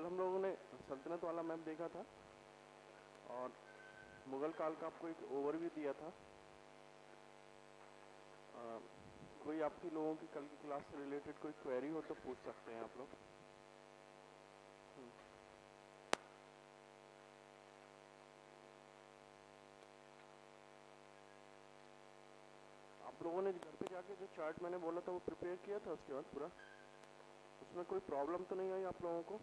कल हम लोगों ने सल्तनत वाला मैप देखा था और मुगल काल का आपको एक ओवरव्यू दिया था। कोई आपकी लोगों की कल की क्लास से रिलेटेड कोई क्वेरी हो तो पूछ सकते हैं आप लोग। आप लोगों ने घर पे जाके जो चार्ट मैंने बोला था वो प्रिपेयर किया था, उसके बाद पूरा उसमें कोई प्रॉब्लम तो नहीं आई आप लोगों को?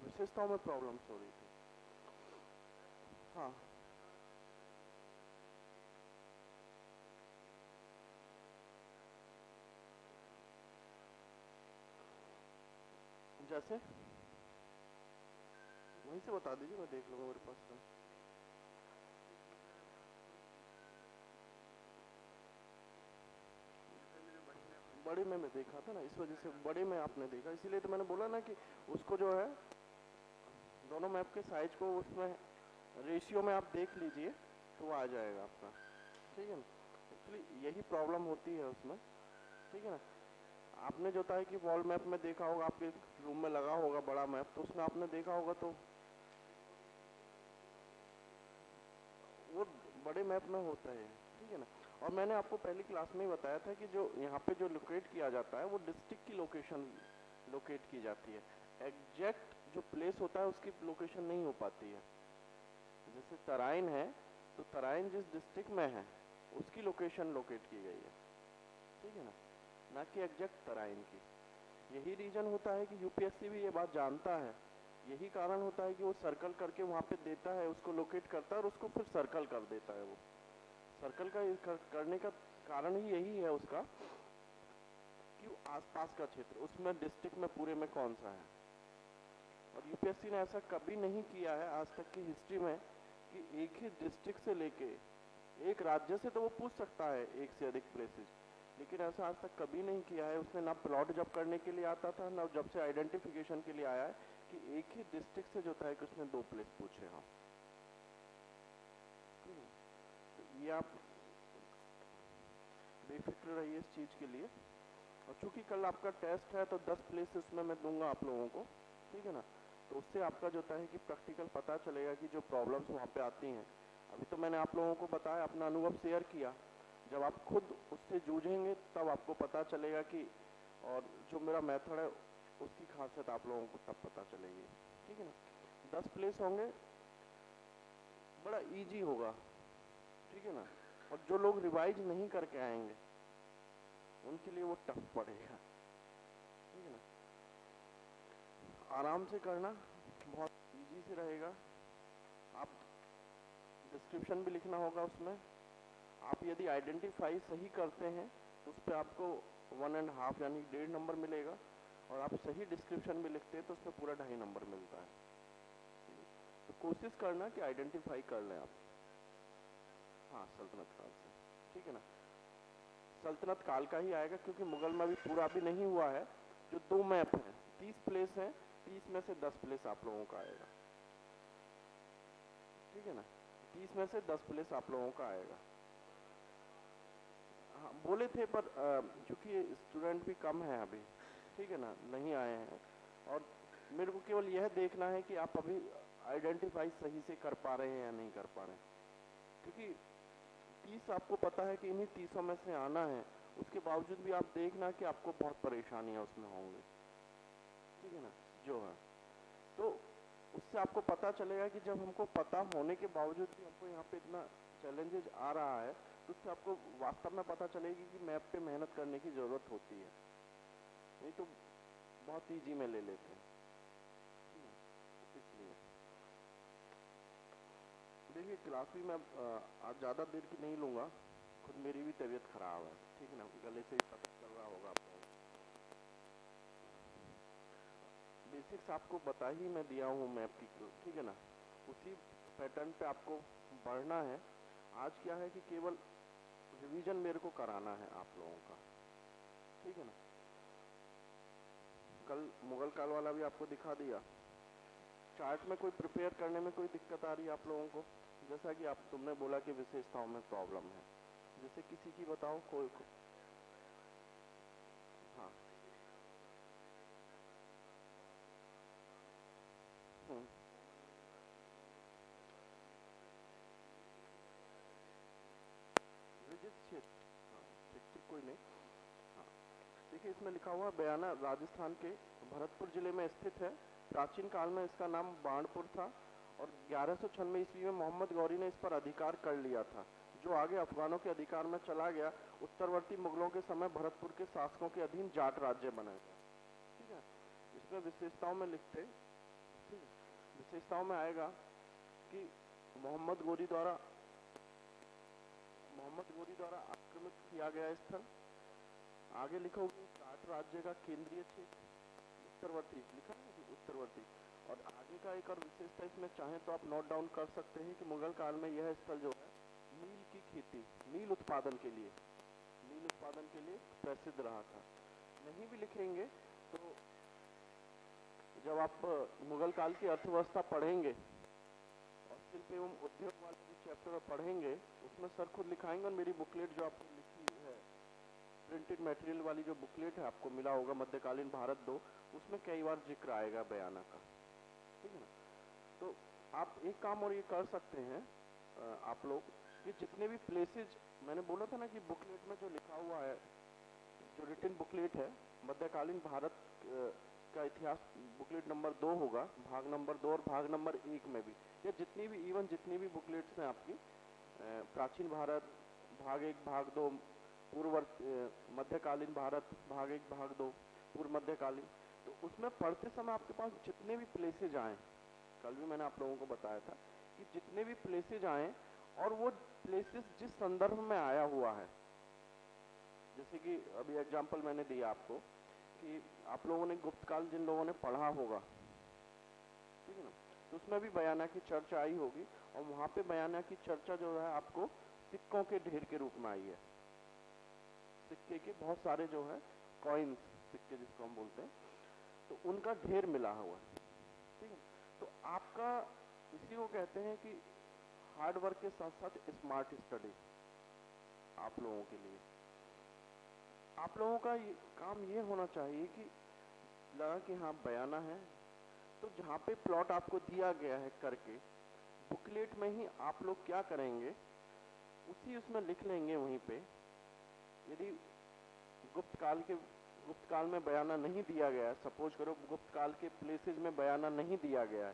विशेषताओं में प्रॉब्लम्स हो रही थी। हाँ, जैसे वहीं से बता दीजिए, मैं देख लूँगा, मेरे पास है। बड़े में देखा था ना, इस वजह से बड़े में आपने देखा, इसीलिए तो मैंने बोला ना कि उसको जो है दोनों मैप के साइज को उसमें रेशियो में आप देख लीजिए तो वो आ जाएगा आपका। ठीक है ना, एक्चुअली यही प्रॉब्लम होती है उसमें। ठीक है ना, आपने जो था कि वॉल मैप में देखा होगा, आपके रूम में लगा होगा बड़ा मैप, तो उसमें आपने देखा होगा तो वो बड़े मैप में होता है। ठीक है ना, और मैंने आपको पहली क्लास में ही बताया था कि जो यहाँ पे जो लोकेट किया जाता है वो डिस्ट्रिक्ट की लोकेशन लोकेट की जाती है, एग्जैक्ट जो प्लेस होता है उसकी लोकेशन नहीं हो पाती है। जैसे तराइन है तो तराइन जिस डिस्ट्रिक्ट में है उसकी लोकेशन लोकेट की गई है। ठीक है ना, ना कि एग्जैक्ट तराइन की। यही रीजन होता है कि यूपीएससी भी ये बात जानता है, यही कारण होता है कि वो सर्कल करके वहाँ पे देता है, उसको लोकेट करता है और उसको फिर सर्कल कर देता है। वो सर्कल का करने का कारण ही यही है उसका कि वो आसपास का क्षेत्र उसमें डिस्ट्रिक्ट में पूरे में कौन सा है। और यूपीएससी ने ऐसा कभी नहीं किया है आज तक की हिस्ट्री में कि एक ही डिस्ट्रिक्ट से लेके एक राज्य से तो वो पूछ सकता है एक से अधिक प्लेसेस, लेकिन ऐसा आज तक कभी नहीं किया है उसने। ना प्लॉट जब करने के लिए आता था, ना जब से आइडेंटिफिकेशन के लिए आया है कि एक ही डिस्ट्रिक्ट से जो था कि उसने 2 प्लेस पूछे। हाँ, तो ये आप बेफिक्र रहिए इस चीज़ के लिए। और चूंकि कल आपका टेस्ट है तो 10 प्लेस उसमें मैं दूंगा आप लोगों को। ठीक है ना, तो उससे आपका जो है कि प्रैक्टिकल पता चलेगा कि जो प्रॉब्लम्स वहाँ पे आती हैं। अभी तो मैंने आप लोगों को बताया, अपना अनुभव शेयर किया, जब आप खुद उससे जूझेंगे तब आपको पता चलेगा कि, और जो मेरा मेथड है उसकी खासियत आप लोगों को तब पता चलेगी। ठीक है ना, 10 प्लेस होंगे, बड़ा इजी होगा। ठीक है ना, और जो लोग रिवाइज नहीं करके आएंगे उनके लिए वो टफ पड़ेगा। ठीक है ना, आराम से करना, बहुत इजी से रहेगा। आप डिस्क्रिप्शन भी लिखना होगा उसमें। आप यदि आइडेंटिफाई सही करते हैं तो उस पर आपको 1.5 यानी 1.5 नंबर मिलेगा, और आप सही डिस्क्रिप्शन भी लिखते हैं तो उसमें पूरा 2.5 नंबर मिलता है। तो कोशिश करना कि आइडेंटिफाई कर लें आप। हाँ, सल्तनत काल से। ठीक है ना, सल्तनत काल का ही आएगा क्योंकि मुगल में अभी पूरा भी नहीं हुआ है। जो 2 मैप हैं, 30 प्लेस हैं, 30 में से 10 प्लेस आप लोगों का आएगा। ठीक है ना, 30 में से 10 प्लेस आप लोगों का आएगा। हाँ, बोले थे पर चूंकि स्टूडेंट भी कम है अभी, ठीक है ना, नहीं आए हैं, और मेरे को केवल यह देखना है कि आप अभी आइडेंटिफाई सही से कर पा रहे हैं या नहीं कर पा रहे हैं। क्योंकि 30 आपको पता है कि इन्हीं 30 में से आना है, उसके बावजूद भी आप देखना कि आपको बहुत परेशानियां उसमें होंगी। ठीक है ना, जो है तो उससे आपको पता चलेगा कि जब हमको पता होने के बावजूद भी हमको यहाँ पे इतना चैलेंजेस आ रहा है, तो उससे आपको वास्तव में पता चलेगी कि मैप पे मेहनत करने की ज़रूरत होती है, नहीं तो बहुत ईजी में ले लेते हैं। इसलिए देखिए, क्लास भी मैं आज ज़्यादा देर की नहीं लूँगा, खुद मेरी भी तबीयत ख़राब है। ठीक है ना, गले से ही पता चल रहा होगा आपको। बेसिक्स आपको बता ही मैं दिया हूँ मैप की। ठीक है ना, उसी पैटर्न पे आपको बढ़ना है। आज क्या है कि केवल रिवीजन मेरे को कराना है आप लोगों का। ठीक है ना, कल मुगल काल वाला भी आपको दिखा दिया। चार्ट में कोई प्रिपेयर करने में कोई दिक्कत आ रही है आप लोगों को? जैसा कि आप तुमने बोला कि विशेषताओं में प्रॉब्लम है, जैसे किसी की बताओ, कोई को। हाँ, हम्म, विजित क्षेत्र, हाँ, ठीक ठीक, कोई नहीं। हाँ, देखिए इसमें लिखा हुआ बयाना राजस्थान के भरतपुर जिले में स्थित है। प्राचीन काल में इसका नाम बाणपुर था और 1196 ईस्वी में मोहम्मद गौरी ने इस पर अधिकार कर लिया था, जो आगे अफगानों के अधिकार में चला गया। उत्तरवर्ती मुगलों के समय भरतपुर के शासकों के अधीन जाट राज्य बना था। ठीक है, इसमें विशेषताओं में लिखते, ठीक है, विशेषताओं में आएगा कि मोहम्मद गोरी द्वारा आक्रमित किया गया स्थल। आगे लिखोगे जाट राज्य का केंद्रीय क्षेत्र, उत्तरवर्ती लिखा है कि उत्तरवर्ती। और आगे का एक और विशेषता इसमें चाहे तो आप नोट डाउन कर सकते हैं कि मुगल काल में यह स्थल जो है नील की खेती, नील उत्पादन के लिए प्रसिद्ध रहा था। नहीं भी लिखेंगे तो जब आप मुगल काल की अर्थव्यवस्था पढ़ेंगे और शिल्प एवं उद्योग वाले जो चैप्टर पढ़ेंगे उसमें सर खुद लिखाएंगे। और मेरी बुकलेट जो आपको लिखी है, प्रिंटेड मटेरियल वाली जो बुकलेट है आपको मिला होगा मध्यकालीन भारत 2, उसमें कई बार जिक्र आएगा बयाना का। ठीक है ना, तो आप एक काम और ये कर सकते हैं आप लोग कि जितने भी प्लेसेज मैंने बोला था ना कि बुकलेट में जो लिखा हुआ है, जो रिटन बुकलेट है मध्यकालीन भारत का इतिहास, बुकलेट नंबर 2 होगा, भाग नंबर 2 और भाग नंबर 1 में भी, या जितनी भी बुकलेट्स हैं आपकी, प्राचीन भारत भाग 1 भाग 2, पूर्व मध्यकालीन भारत भाग 1 भाग 2, पूर्व मध्यकालीन, तो उसमें पढ़ते समय आपके पास जितने भी प्लेसेज आए, कल भी मैंने आप लोगों को बताया था कि जितने भी प्लेसेज आए और वो प्लेसेस जिस संदर्भ में आया हुआ है, जैसे कि अभी एग्जांपल मैंने दिया आपको कि आप लोगों ने गुप्तकाल जिन लोगों ने पढ़ा होगा, ठीक है ना, तो उसमें भी बयाना की चर्चा आई होगी। और वहाँ पे बयाना की चर्चा जो है आपको सिक्कों के ढेर के रूप में आई है। सिक्के के बहुत सारे जो है कॉइन्स, सिक्के जिसको हम बोलते हैं, तो उनका ढेर मिला हुआ है। ठीक है, तो आपका इसी को कहते हैं कि हार्ड वर्क के साथ साथ स्मार्ट स्टडी आप लोगों के लिए। आप लोगों का काम ये होना चाहिए कि लगा कि हाँ बयाना है, तो जहाँ पे प्लॉट आपको दिया गया है करके बुकलेट में ही आप लोग क्या करेंगे, उसी उसमें लिख लेंगे वहीं पे। यदि गुप्त काल में बयाना नहीं दिया गया है, सपोज करो गुप्त काल के प्लेसेज में बयाना नहीं दिया गया है,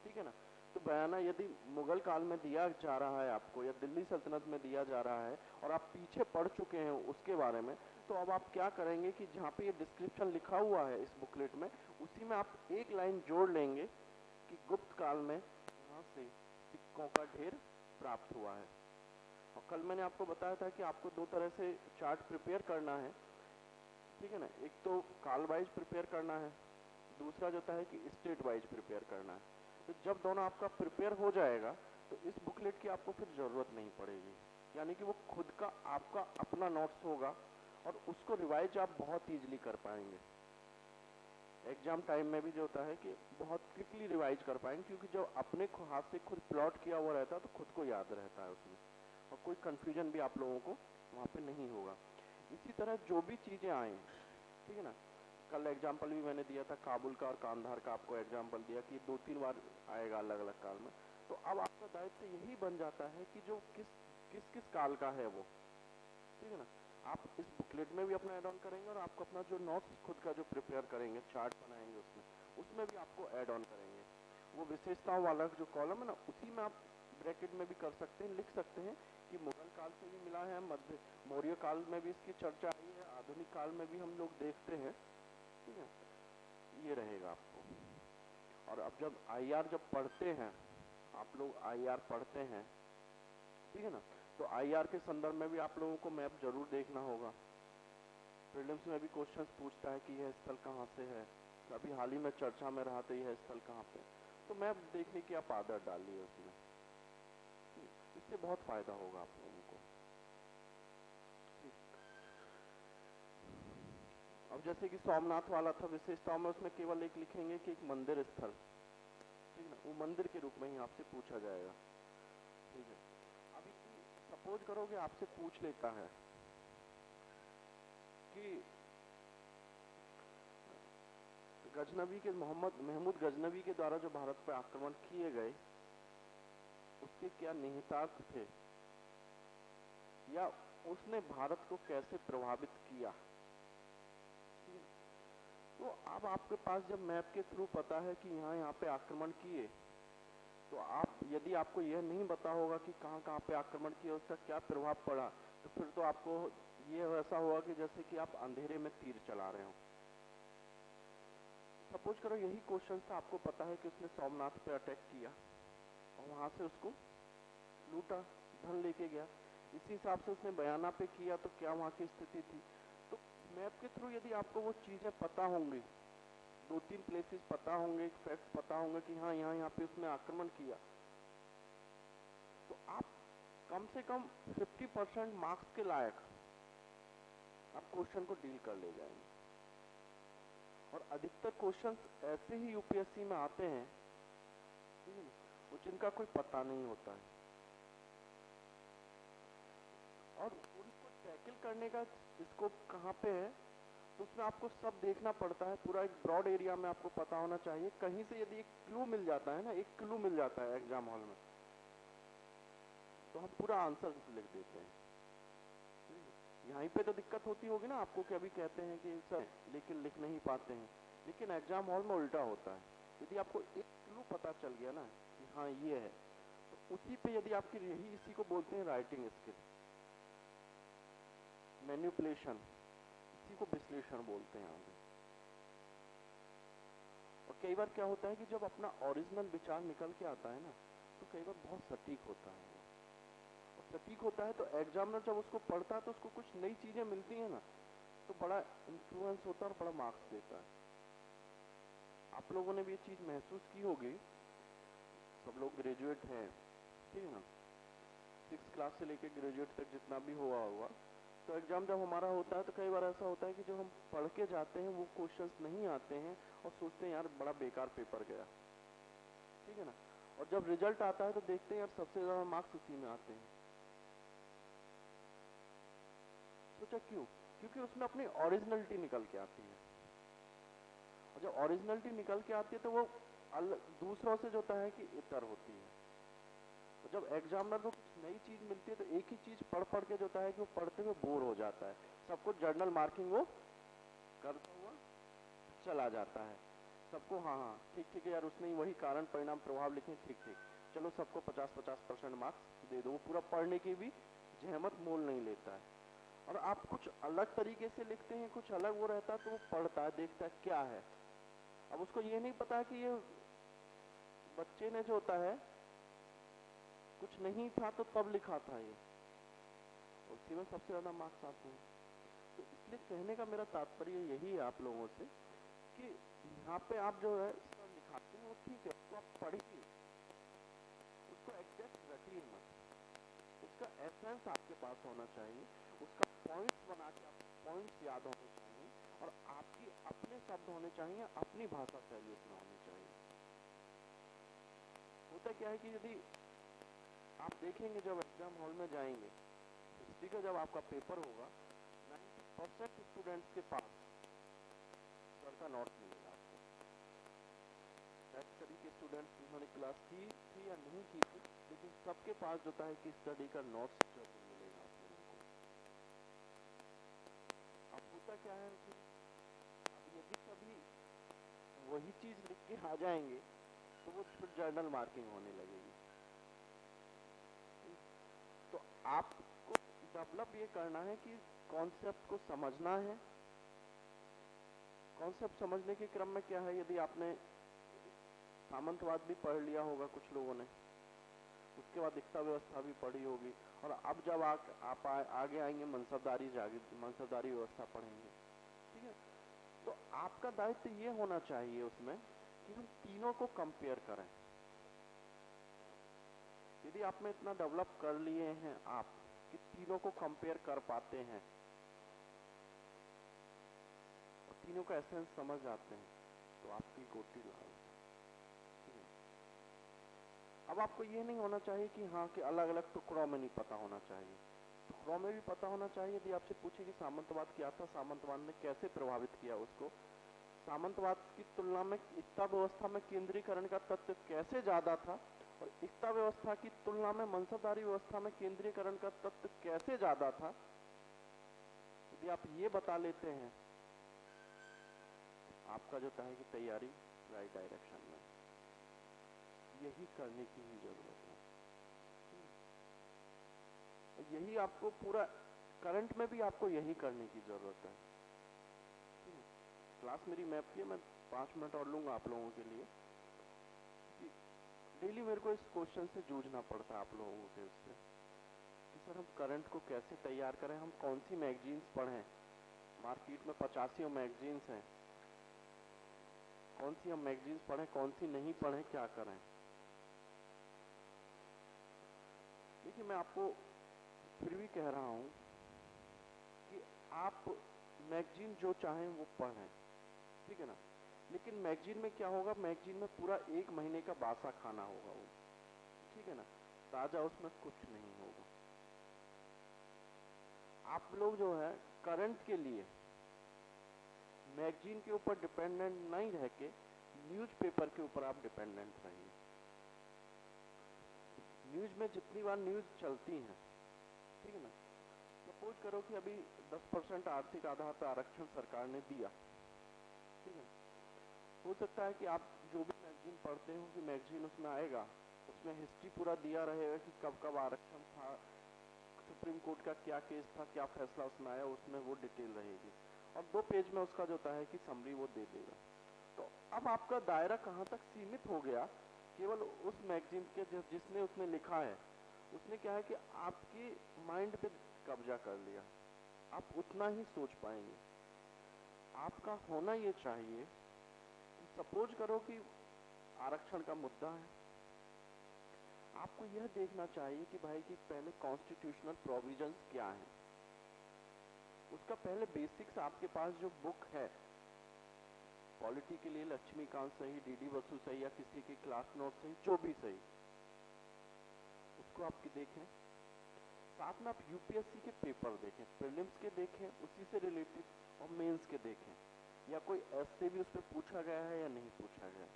ठीक है ना, तो बयाना यदि मुगल काल में दिया जा रहा है आपको या दिल्ली सल्तनत में दिया जा रहा है और आप पीछे पढ़ चुके हैं उसके बारे में, तो अब आप क्या करेंगे कि जहाँ पे ये डिस्क्रिप्शन लिखा हुआ है इस बुकलेट में, उसी में आप एक लाइन जोड़ लेंगे कि गुप्त काल में यहाँ से सिक्कों का ढेर प्राप्त हुआ है। और कल मैंने आपको बताया था कि आपको दो तरह से चार्ट प्रिपेयर करना है, ठीक है ना, एक तो काल वाइज प्रिपेयर करना है, दूसरा जो है कि स्टेट वाइज प्रिपेयर करना है। तो जब दोनों आपका प्रिपेयर हो जाएगा तो इस बुकलेट की आपको फिर ज़रूरत नहीं पड़ेगी, यानी कि वो खुद का आपका अपना नोट्स होगा और उसको रिवाइज आप बहुत ईजिली कर पाएंगे। एग्जाम टाइम में भी जो होता है कि बहुत क्विकली रिवाइज कर पाएंगे, क्योंकि जब अपने हाथ से खुद प्लॉट किया हुआ रहता है तो खुद को याद रहता है उसमें, और कोई कन्फ्यूजन भी आप लोगों को वहाँ पे नहीं होगा। इसी तरह जो भी चीज़ें आएँ, ठीक है ना, कल एग्जाम्पल भी मैंने दिया था काबुल का और कांधार का, आपको एग्जाम्पल दिया कि 2-3 बार आएगा अलग अलग काल में। तो अब आपका दायित्व यही बन जाता है कि जो किस काल का है वो, ठीक है ना, आप इस बुकलेट में भी अपना ऐड ऑन करेंगे और आपको अपना जो नोट्स खुद का जो प्रिपेयर करेंगे, चार्ट बनाएंगे उसमें भी आपको ऐड ऑन करेंगे। वो विशेषताओं वाला जो कॉलम है ना, उसी में आप ब्रैकेट में भी कर सकते हैं, लिख सकते हैं कि मुगल काल से भी मिला है, मौर्य काल में भी इसकी चर्चा आई है, आधुनिक काल में भी हम लोग देखते हैं, ठीक है, ये रहेगा आपको। और अब जब आईआर जब पढ़ते हैं आप लोग, आईआर पढ़ते हैं, ठीक है ना, तो आईआर के संदर्भ में भी आप लोगों को मैप जरूर देखना होगा। प्रीलिम्स में भी क्वेश्चंस पूछता है कि यह स्थल कहाँ से है, अभी हाल ही में चर्चा में रहा था यह स्थल कहाँ पे, तो मैप देखने की आप आदत डालिए उसमें, इससे बहुत फायदा होगा आप लोगों को। अब जैसे कि सोमनाथ वाला था विशेषताओं में, उसमें केवल एक लिखेंगे कि एक मंदिर स्थल, ठीक है, वो मंदिर के रूप में ही आपसे पूछा जाएगा, ठीक है। अभी सपोज करोगे आपसे पूछ लेता है कि गजनवी के महमूद गजनवी के द्वारा जो भारत पर आक्रमण किए गए उसके क्या निहितार्थ थे या उसने भारत को कैसे प्रभावित किया। तो अब आपके पास जब मैप के थ्रू पता है कि यहाँ पे आक्रमण किए, तो आप यदि आपको यह नहीं पता होगा कि कहाँ पे आक्रमण किया, उसका क्या प्रभाव पड़ा, तो फिर तो आपको ये ऐसा होगा कि जैसे कि आप अंधेरे में तीर चला रहे हो। सपोज करो यही क्वेश्चन था, आपको पता है कि उसने सोमनाथ पे अटैक किया और वहां से उसको लूटा, धन लेके गया। इसी हिसाब से उसने बयाना पे किया, तो क्या वहां की स्थिति थी। तो मैप के थ्रू यदि आपको वो चीजें पता होंगी, 2-3 प्लेसेस पता होंगे, फैक्ट पता होंगे कि हाँ यहाँ पे उसने आक्रमण किया, तो आप कम से कम 50% मार्क्स के लायक आप क्वेश्चन को डील कर ले जाएंगे। और अधिकतर क्वेश्चंस ऐसे ही यूपीएससी में आते हैं वो जिनका कोई पता नहीं होता है, और उनको टैकल करने का स्कोप कहाँ पे है, तो उसमें आपको सब देखना पड़ता है। पूरा एक ब्रॉड एरिया में आपको पता होना चाहिए। कहीं से यदि एक क्लू मिल जाता है ना, एक क्लू मिल जाता है एग्जाम हॉल में, तो हम पूरा आंसर लिख देते हैं। यहीं पे तो दिक्कत होती होगी ना आपको कि अभी कहते हैं कि सर लेकिन लिख नहीं पाते हैं, लेकिन एग्जाम हॉल में उल्टा होता है। यदि आपको एक क्लू पता चल गया ना कि हाँ ये है, तो उसी पे यदि आपकी यही इसी को बोलते हैं राइटिंग स्किल, मैनिपुलेशन, इसी को विश्लेषण बोलते हैं आगे। और कई बार क्या होता है कि जब अपना ओरिजिनल विचार निकल के आता है ना, तो कई बार बहुत सटीक होता है। और सटीक होता है तो एग्जामिनर जब उसको पढ़ता है तो उसको कुछ नई चीजें मिलती है ना, तो बड़ा इन्फ्लुएंस होता है और बड़ा मार्क्स देता है। आप लोगों ने भी ये चीज महसूस की होगी, सब लोग ग्रेजुएट हैं, ठीक है ना, 6th क्लास से लेकर ग्रेजुएट तक जितना भी हुआ होगा, तो एग्जाम जब हमारा होता है तो कई बार ऐसा होता है कि जो हम पढ़ के जाते हैं वो क्वेश्चंस नहीं आते हैं और सोचते हैं यार बड़ा बेकार पेपर गया, ठीक है ना। और जब रिजल्ट आता है तो देखते हैं यार सबसे ज्यादा मार्क्स उसी में आते हैं। सोचा क्यों? क्योंकि उसमें अपनी ओरिजिनलिटी निकल के आती है, और जब ओरिजिनलिटी निकल के आती है तो वो दूसरों से जो होता है कि इतर होती है। तो जब एग्जामिनर को कुछ नई चीज मिलती है तो एक ही चीज पढ़ के जो होता है कि वो पढ़ते हुए बोर हो जाता है, सबको जर्नल मार्किंग वो करता हुआ चला जाता है। सबको हाँ हाँ ठीक है यार उसने वही कारण परिणाम प्रभाव लिखे, ठीक, चलो सबको 50-50% मार्क्स दे दो। वो पूरा पढ़ने की भी जहमत मोल नहीं लेता है। और आप कुछ अलग तरीके से लिखते हैं, कुछ अलग वो रहता है, तो वो पढ़ता है, देखता है क्या है। अब उसको ये नहीं पता कि ये बच्चे ने जो होता है कुछ नहीं था तो तब लिखा था ये, उसी में सबसे ज्यादा मार्क्स आते हैं। तो इसलिए कहने का मेरा तात्पर्य यही है आप लोगों से कि यहाँ पे आप जो है लिखाते हैं वो ठीक है, तो आप पढ़िए, उसको एग्जैक्ट रखिए मत, उसका एसेंस आपके पास होना चाहिए, उसका पॉइंट्स बना के आपको पॉइंट्स याद होने चाहिए, और आपकी अपने शब्द होने चाहिए, अपनी भाषा शैली उसमें होनी चाहिए। होता क्या है कि यदि आप देखेंगे जब एग्जाम हॉल में जाएंगे, हिस्ट्री का जब आपका पेपर होगा, 90% स्टूडेंट्स के पास सर का नोट मिलेगा आपको। स्टडी के स्टूडेंट्स जिन्होंने क्लास की थी या नहीं की थी, लेकिन सबके पास जो है कि स्टडी का नोट्स जरूर मिलेगा आप लोगों को। अब होता क्या है कि अब यदि कभी वही चीज लिख के आ जाएंगे तो वो फिर जर्नल मार्किंग होने लगेगी। तो आपको डेवलप ये करना है कि कॉन्सेप्ट को समझना है। कॉन्सेप्ट समझने के क्रम में क्या है, यदि आपने सामंतवाद भी पढ़ लिया होगा कुछ लोगों ने, उसके बाद इक्ता व्यवस्था भी पढ़ी होगी, और अब जब आप आगे आएंगे मनसबदारी व्यवस्था पढ़ेंगे, ठीक है। तो आपका दायित्व ये होना चाहिए उसमें कि हम तीनों को कंपेयर करें। यदि आप में इतना डेवलप कर लिए हैं आप कि तीनों को कंपेयर कर पाते हैं और तीनों का एसेंस समझ आते हैं, तो आपकी गोटी लाल। अब आपको ये नहीं होना चाहिए कि हाँ कि अलग अलग टुकड़ों में नहीं पता होना चाहिए, टुकड़ों में भी पता होना चाहिए। यदि आपसे पूछे कि सामंतवाद क्या था, सामंतवाद ने कैसे प्रभावित किया उसको, सामंतवाद की तुलना में एकता व्यवस्था में केंद्रीकरण का तत्व कैसे ज्यादा था और एकता व्यवस्था की तुलना में मनसबदारी व्यवस्था में केंद्रीकरण का तत्व कैसे ज्यादा था, यदि आप ये बता लेते हैं, आपका जो है कि तैयारी राइट डायरेक्शन में, यही करने की ही जरूरत है। यही आपको पूरा करंट में भी आपको यही करने की जरूरत है। क्लास मेरी मैप की है, मैं 5 मिनट और लूंगा आप लोगों के लिए। डेली मेरे को इस क्वेश्चन से जूझना पड़ता है आप लोगों के उससे कि सर हम करंट को कैसे तैयार करें, हम कौन सी मैगजीन्स पढ़ें, मार्केट में 85 मैगजीन्स हैं, कौन सी हम मैगजीन्स पढ़ें, कौन सी नहीं पढ़ें, क्या करें। देखिए मैं आपको फिर भी कह रहा हूं कि आप मैगजीन जो चाहें वो पढ़ें, ठीक है ना, लेकिन मैगजीन में क्या होगा, मैगजीन में पूरा 1 महीने का बासा खाना होगा वो, ठीक है ना, ताजा उसमें कुछ नहीं होगा। आप लोग जो है करंट के लिए मैगजीन के ऊपर डिपेंडेंट नहीं रह के न्यूज़पेपर के ऊपर आप डिपेंडेंट रहिए। न्यूज में जितनी बार न्यूज चलती है, ठीक है ना, सपोज करो कि अभी 10% आर्थिक आधार पर आरक्षण सरकार ने दिया, ठीक है, हो सकता है कि आप जो भी मैगजीन पढ़ते हो कि मैगजीन उसमें आएगा, उसमें हिस्ट्री पूरा दिया रहेगा कि कब कब आरक्षण था, सुप्रीम कोर्ट का क्या केस था, क्या फैसला उसमें आया, उसमें वो डिटेल रहेगी और 2 पेज में उसका जो होता है कि समरी वो दे देगा। तो अब आपका दायरा कहाँ तक सीमित हो गया, केवल उस मैगजीन के जिसने उसमें लिखा है, उसने क्या है कि आपके माइंड पे कब्जा कर लिया, आप उतना ही सोच पाएंगे। आपका होना ये चाहिए कि सपोज करो कि आरक्षण का मुद्दा है, आपको यह देखना चाहिए कि भाई कि पहले कॉन्स्टिट्यूशनल प्रोविजंस क्या है, उसका पहले बेसिक्स आपके पास जो बुक है, पॉलिटी के लिए लक्ष्मीकांत सही, डीडी बसु सही या किसी की क्लास नोट सही, जो भी सही, उसको आप देखें। साथ में आप यूपीएससी के पेपर देखें, प्रीलिम्स के देखें उसी से रिलेटेड, और मेंस के देखें, या कोई ऐसे भी उस पर पूछा गया है या नहीं पूछा गया,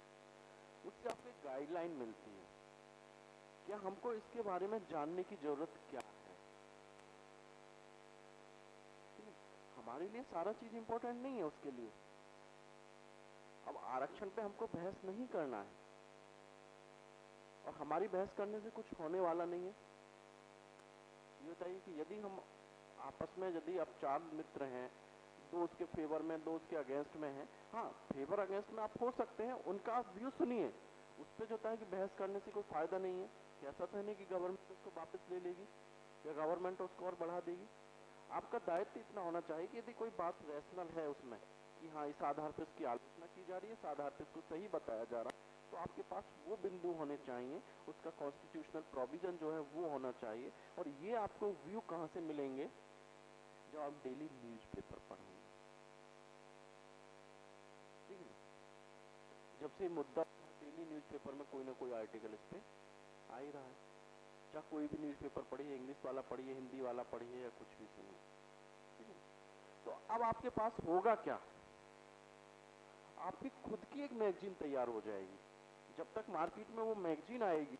उससे आपको एक गाइडलाइन मिलती है क्या हमको इसके बारे में जानने की जरूरत क्या है। हमारे लिए सारा चीज इंपॉर्टेंट नहीं है उसके लिए। अब आरक्षण पे हमको बहस नहीं करना है और हमारी बहस करने से कुछ होने वाला नहीं है। ये बताइए कि यदि हम आपस में, यदि आप 4 मित्र हैं, 2 उसके फेवर में, 2 उसके अगेंस्ट में हैं, हाँ फेवर अगेंस्ट में आप हो सकते हैं, उनका आप व्यू सुनिए, उस पर जो होता है कि बहस करने से कोई फायदा नहीं है। ऐसा तो नहीं कि गवर्नमेंट उसको वापस ले लेगी या गवर्नमेंट उसको और बढ़ा देगी। आपका दायित्व इतना होना चाहिए कि यदि कोई बात रैशनल है उसमें कि हाँ इस आधार पर उसकी आलोचना की जा रही है, इस आधार पर इसको सही बताया जा रहा है, तो आपके पास वो बिंदु होने चाहिए, उसका कॉन्स्टिट्यूशनल प्रोविजन जो है वो होना चाहिए। और ये आपको व्यू कहाँ से मिलेंगे, जो आप डेली न्यूज़पेपर पढ़ेंगे, ठीक है। जब से मुद्दा डेली न्यूज़पेपर में कोई ना कोई आर्टिकल इस पे आ ही रहा है, चाहे कोई भी न्यूज़पेपर पढ़िए, इंग्लिश वाला पढ़िए, हिंदी वाला पढ़िए, या कुछ भी सुनिए, ठीक है। तो अब आपके पास होगा क्या, आपकी खुद की एक मैगजीन तैयार हो जाएगी। जब तक मार्केट में वो मैगजीन आएगी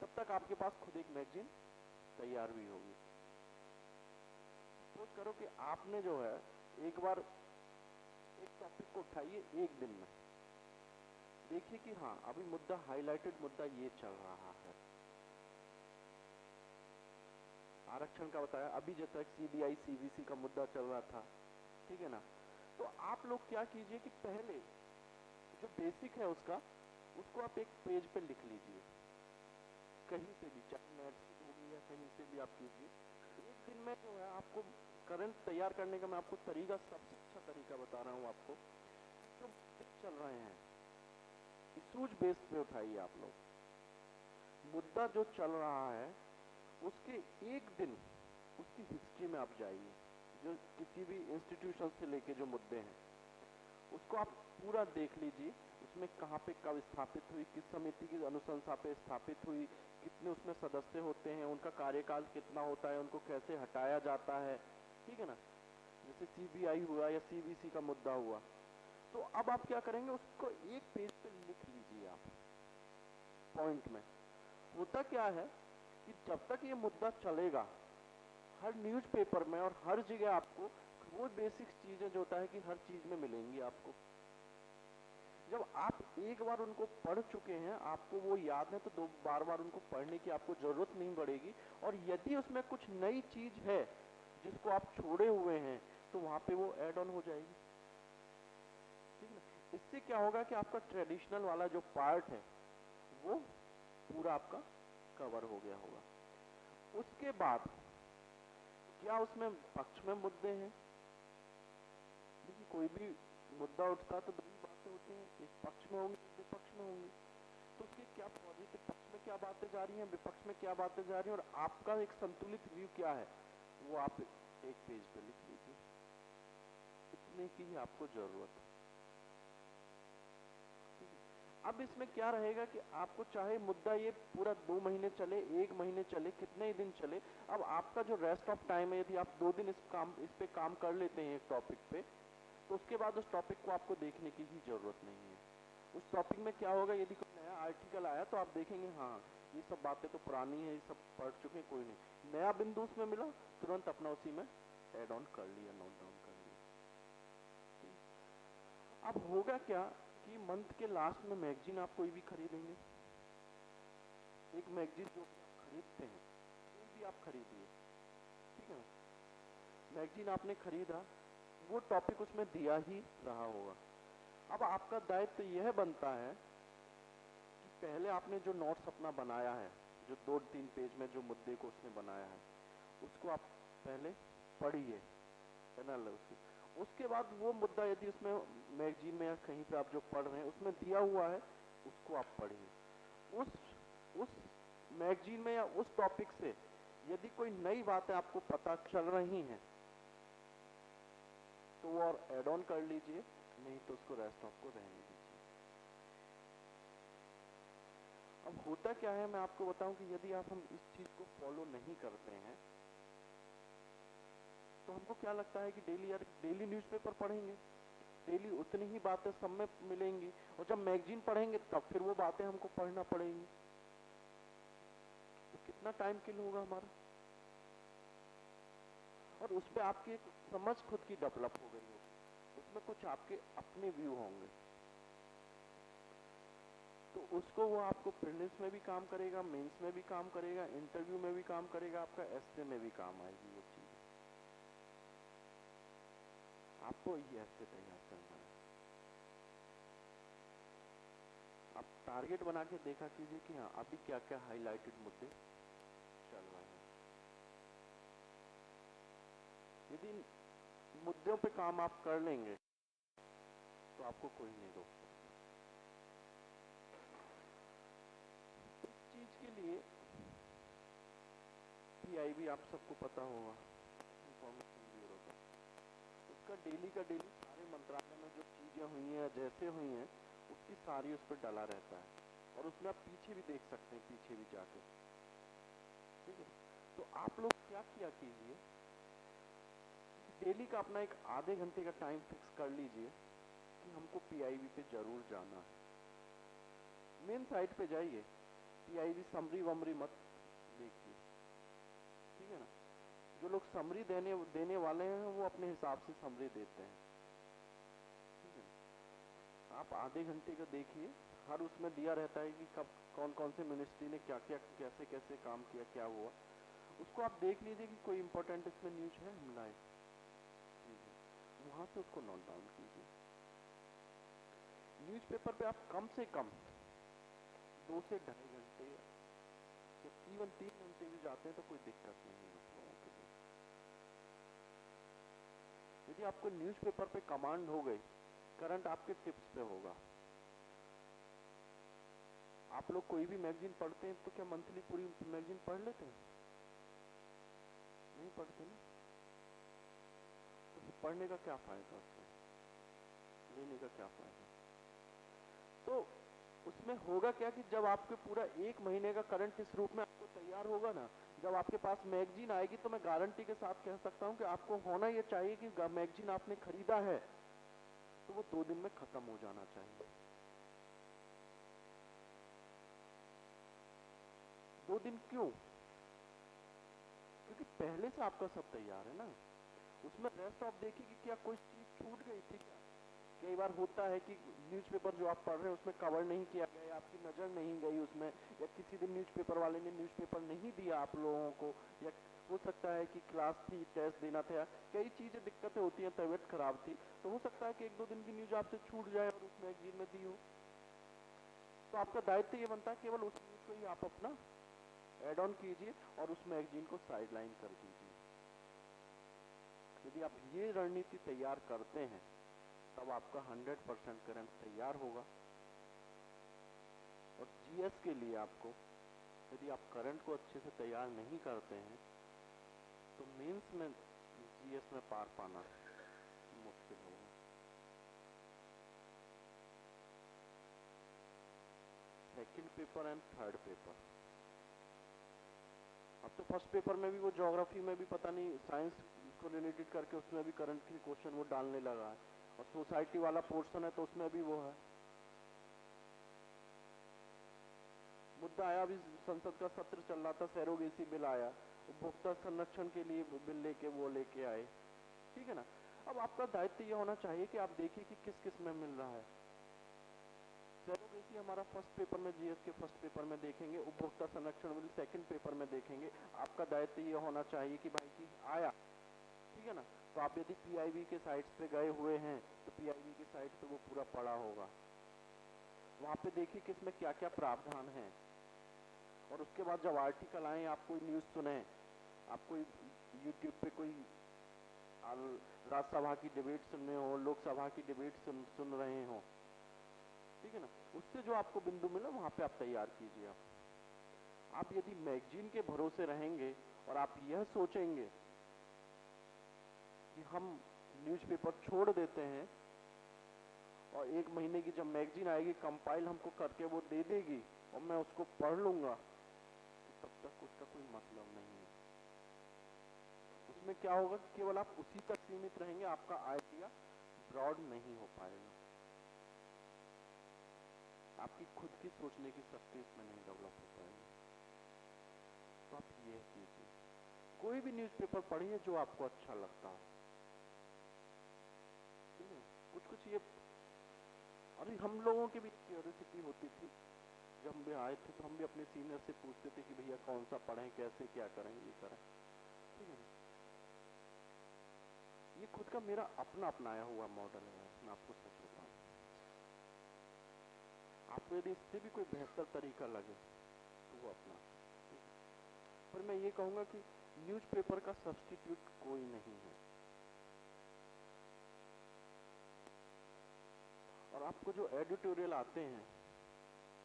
तब तक आपके पास खुद एक मैगजीन तैयार भी होगी। सपोज करो कि आपने जो है एक बार एक टॉपिक को उठाइए, एक दिन में देखिए कि हाँ अभी मुद्दा, हाईलाइटेड मुद्दा ये चल रहा है, आरक्षण का बताया, अभी जब तक सीबीआई सीबीसी का मुद्दा चल रहा था, ठीक है ना। तो आप लोग क्या कीजिए कि पहले जो बेसिक है उसका, उसको आप एक पेज पे लिख लीजिए, कहीं से भी, चाहे नेट से होगी या कहीं से भी आप कीजिए। एक दिन में जो है आपको करंट तैयार करने का मैं आपको तरीका, सबसे अच्छा तरीका बता रहा हूँ आपको। जो चल रहे हैं इशूज बेस पे उठाइए आप लोग, मुद्दा जो चल रहा है उसके एक दिन उसकी हिस्ट्री में आप जाइए, जो किसी भी इंस्टीट्यूशन से लेके जो मुद्दे हैं उसको आप पूरा देख लीजिए, उसमें कहाँ पे कब स्थापित हुई, किस समिति की अनुशंसा पे स्थापित हुई, कितने उसमें सदस्य होते हैं, उनका कार्यकाल कितना होता है, उनको कैसे हटाया जाता है, ठीक है ना। जैसे सीबीआई हुआ या सीबीसी का मुद्दा हुआ, तो अब आप क्या करेंगे, उसको एक पेज पे लिख लीजिए आप पॉइंट में। होता क्या है कि जब तक ये मुद्दा चलेगा, हर न्यूज़पेपर में और हर जगह आपको वो बेसिक चीजें जो होता है कि हर चीज में मिलेंगी आपको। जब आप एक बार उनको पढ़ चुके हैं, आपको वो याद है, तो दो बार बार उनको पढ़ने की आपको जरूरत नहीं पड़ेगी। और यदि उसमें कुछ नई चीज है जिसको आप छोड़े हुए हैं, तो वहां पे वो ऐड ऑन हो जाएगी, ठीक है। इससे क्या होगा कि आपका ट्रेडिशनल वाला जो पार्ट है वो पूरा आपका कवर हो गया होगा। उसके बाद क्या उसमें पक्ष में मुद्दे हैं? देखिए, कोई भी मुद्दा उठता तो दो ही बातें होती हैं, एक पक्ष में होंगी, एक विपक्ष में होंगी। तो उसके क्या पॉजिटिव पक्ष में क्या बातें जा रही हैं, विपक्ष में क्या बातें जा रही हैं, और आपका एक संतुलित व्यू क्या है, वो आप एक पेज पे लिख लीजिए। इतने की ही आपको जरूरत है। अब इसमें क्या रहेगा कि आपको चाहे मुद्दा ये पूरा 2 महीने चले, 1 महीने चले, कितने ही दिन चले, अब आपका जो रेस्ट ऑफ टाइम है, यदि आप 2 दिन इस पे काम कर लेते हैं एक टॉपिक पे, तो उसके बाद उस टॉपिक को आपको देखने की भी जरूरत नहीं है। उस टॉपिक में क्या होगा, यदि कोई नया आर्टिकल आया तो आप देखेंगे हाँ ये सब बातें तो पुरानी है, ये सब पढ़ चुके हैं, कोई नहीं, नया बिंदु उसमें मिला, तुरंत अपना उसी में एड ऑन कर लिया, नोट डाउन कर लिया। अब होगा क्या कि मंथ के लास्ट में मैगजीन आप कोई भी खरीदेंगे, एक मैगजीन जो आप खरीदते हैं, कोई भी आप खरीदिए, ठीक है ना, मैगजीन आपने खरीदा, वो टॉपिक उसमें दिया ही रहा होगा। अब आपका दायित्व यह बनता है कि पहले आपने जो नोट्स अपना बनाया है, जो 2-3 पेज में जो मुद्दे को उसने बनाया है, उसको आप पहले पढ़िए, एनालिसिस। उसके बाद वो मुद्दा यदि उसमें मैगजीन में या कहीं पे आप जो पढ़ रहे हैं उसमें दिया हुआ है, उसको आप पढ़िए। उस मैगजीन में या उस टॉपिक से यदि कोई नई बातें आपको पता चल रही हैं, तो वो और ऐड ऑन कर लीजिए, नहीं तो उसको रेस्ट ऑफ को रहने दीजिए। अब होता क्या है, मैं आपको बताऊं कि यदि आप हम इस चीज को फॉलो नहीं करते हैं, तो हमको क्या लगता है कि डेली न्यूज़पेपर पढ़ेंगे, डेली उतनी ही बातें सब में मिलेंगी, और जब मैगजीन पढ़ेंगे तब फिर वो बातें हमको पढ़ना पड़ेगी, तो कितना टाइम किल होगा हमारा। और उस पर आपकी एक समझ खुद की डेवलप हो गई होगी, उसमें कुछ आपके अपने व्यू होंगे, तो उसको वो आपको प्रीलिम्स में भी काम करेगा, मेंस में भी काम करेगा, इंटरव्यू में भी काम करेगा, आपका एस्से में भी काम आएगी वो चीज। आपको ये एस्से तैयार करना है। आप टारगेट बना के देखा कीजिए कि हाँ अभी क्या क्या हाईलाइटेड मुद्दे चल रहे हैं। यदि मुद्दों पे काम आप कर लेंगे तो आपको कोई नहीं रोक सकता। इस चीज के लिए पीआईबी आप सबको पता होगा, इंफॉर्मेशन ब्यूरो का, उसका डेली का डेली सारे मंत्रालय में जो चीजें हुई हैं, जैसे हुई हैं, उसकी सारी उस पर डाला रहता है, और उसमें आप पीछे भी देख सकते हैं, पीछे भी जाके, ठीक है। तो आप लोग क्या किया कीजिए, डेली का अपना एक आधे घंटे का टाइम फिक्स कर लीजिए कि हमको पीआईबी पे जरूर जाना है। मेन साइट पे जाइए, पीआईबी समरी वमरी मत देखिए, ठीक है ना। जो लोग समरी देने वाले हैं वो अपने हिसाब से समरी देते हैं, ठीक है। आप आधे घंटे का देखिए, हर उसमें दिया रहता है कि कब कौन कौन से मिनिस्ट्री ने क्या क्या कैसे कैसे काम किया, क्या हुआ, उसको आप देख लीजिए कि कोई इंपॉर्टेंट इसमें न्यूज है, हम लाए वहां से उसको नोट डाउन कीजिए। न्यूज़पेपर पे आप कम से कम 2 से 2.5 घंटे, इवन 3 घंटे भी जाते हैं तो कोई दिक्कत नहीं है आप लोगों के लिए। यदि आपको न्यूज़पेपर पे कमांड हो गई, करंट आपके टिप्स पे होगा। आप लोग कोई भी मैगजीन पढ़ते हैं तो क्या मंथली पूरी मैगजीन पढ़ लेते हैं? नहीं पढ़ते ना, तो पढ़ने का क्या फायदा, उसमें लेने का क्या फायदा। तो उसमें होगा क्या कि जब आपके पूरा 1 महीने का करंट इस रूप में आपको तैयार होगा ना, जब आपके पास मैगजीन आएगी तो मैं गारंटी के साथ कह सकता हूँ कि आपको होना ये चाहिए कि मैगजीन आपने खरीदा है तो वो 2 दिन में खत्म हो जाना चाहिए। 2 दिन क्यों? क्योंकि पहले से आपका सब तैयार है ना, उसमें रेस्ट आप देखिए कि क्या कोई चीज छूट गई थी क्या। कई बार होता है कि न्यूज़पेपर जो आप पढ़ रहे हैं उसमें कवर नहीं किया गया, आपकी नज़र नहीं गई उसमें, या किसी दिन न्यूज़पेपर वाले ने न्यूज़पेपर नहीं दिया आप लोगों को, या हो सकता है कि क्लास थी, टेस्ट देना था, कई चीज़ें दिक्कतें होती हैं, तबीयत खराब थी, तो हो सकता है कि 1-2 दिन की न्यूज़ आपसे छूट जाए और उस मैगजीन में दी हो। तो आपका दायित्व ये बनता है केवल उस न्यूज़ को ही आप अपना एड ऑन कीजिए और उस मैगजीन को साइड लाइन कर दीजिए। यदि आप ये रणनीति तैयार करते हैं तब आपका 100% करंट तैयार होगा। और जीएस के लिए आपको, यदि आप करंट को अच्छे से तैयार नहीं करते हैं तो मेंस में जीएस में पार पाना मुश्किल होगा। Second paper and third paper, अब तो फर्स्ट पेपर में भी वो ज्योग्राफी में भी पता नहीं साइंस को रिलेटेड करके उसमें भी करंट के क्वेश्चन वो डालने लगा है, और सोसाइटी वाला पोर्शन है तो उसमें भी वो है। मुद्दा आया, अभी संसद का सत्र चल रहा था, सैरोगेसी बिल आया, उपभोक्ता संरक्षण के लिए बिल लेके आए, ठीक है ना। अब आपका दायित्व ये होना चाहिए कि आप देखिए कि किस किस में मिल रहा है। सैरोगेसी हमारा फर्स्ट पेपर में, जीएस के फर्स्ट पेपर में देखेंगे, उपभोक्ता संरक्षण बिल सेकंड पेपर में देखेंगे। आपका दायित्व ये होना चाहिए कि भाई जी आया, ठीक है ना, तो आप यदि पीआईबी के साइट्स पे गए हुए हैं तो पीआईबी की साइट पे वो पूरा पड़ा होगा, वहाँ पे देखिए कि इसमें क्या क्या प्रावधान है। और उसके बाद जब आर्टिकल आए, आप कोई न्यूज़ सुने, आप कोई यूट्यूब पे कोई राज्यसभा की डिबेट सुन रहे हो, लोकसभा की डिबेट सुन रहे हो, ठीक है ना, उससे जो आपको बिंदु मिला वहाँ पे आप तैयार कीजिए। आप यदि मैगजीन के भरोसे रहेंगे और आप यह सोचेंगे कि हम न्यूज़पेपर छोड़ देते हैं और 1 महीने की जब मैगजीन आएगी कंपाइल हमको करके वो दे देगी और मैं उसको पढ़ लूँगा, तो तब तक उसका कोई मतलब नहीं है। उसमें क्या होगा, केवल आप उसी तक सीमित रहेंगे, आपका आइडिया ब्रॉड नहीं हो पाएगा, आपकी खुद की सोचने की शक्ति इसमें नहीं डेवलप हो पाएगी। तो आप ये कीजिए, कोई भी न्यूज़पेपर पढ़िए जो आपको अच्छा लगता हो, ठीक है। कुछ ये, अरे हम लोगों की भी क्यूरियोसिटी होती थी, जब हम भी आए थे तो हम भी अपने सीनियर से पूछते थे कि भैया कौन सा पढ़ें, कैसे क्या करें, ये करें, ठीक है। ये खुद का मेरा अपना अपनाया हुआ मॉडल है, मैं आपको सच बताऊं। आपको यदि इससे भी कोई बेहतर तरीका लगे तो वो अपना, पर मैं ये कहूँगा कि न्यूज़पेपर का सब्स्टिट्यूट कोई नहीं है। और आपको जो एडिटोरियल आते हैं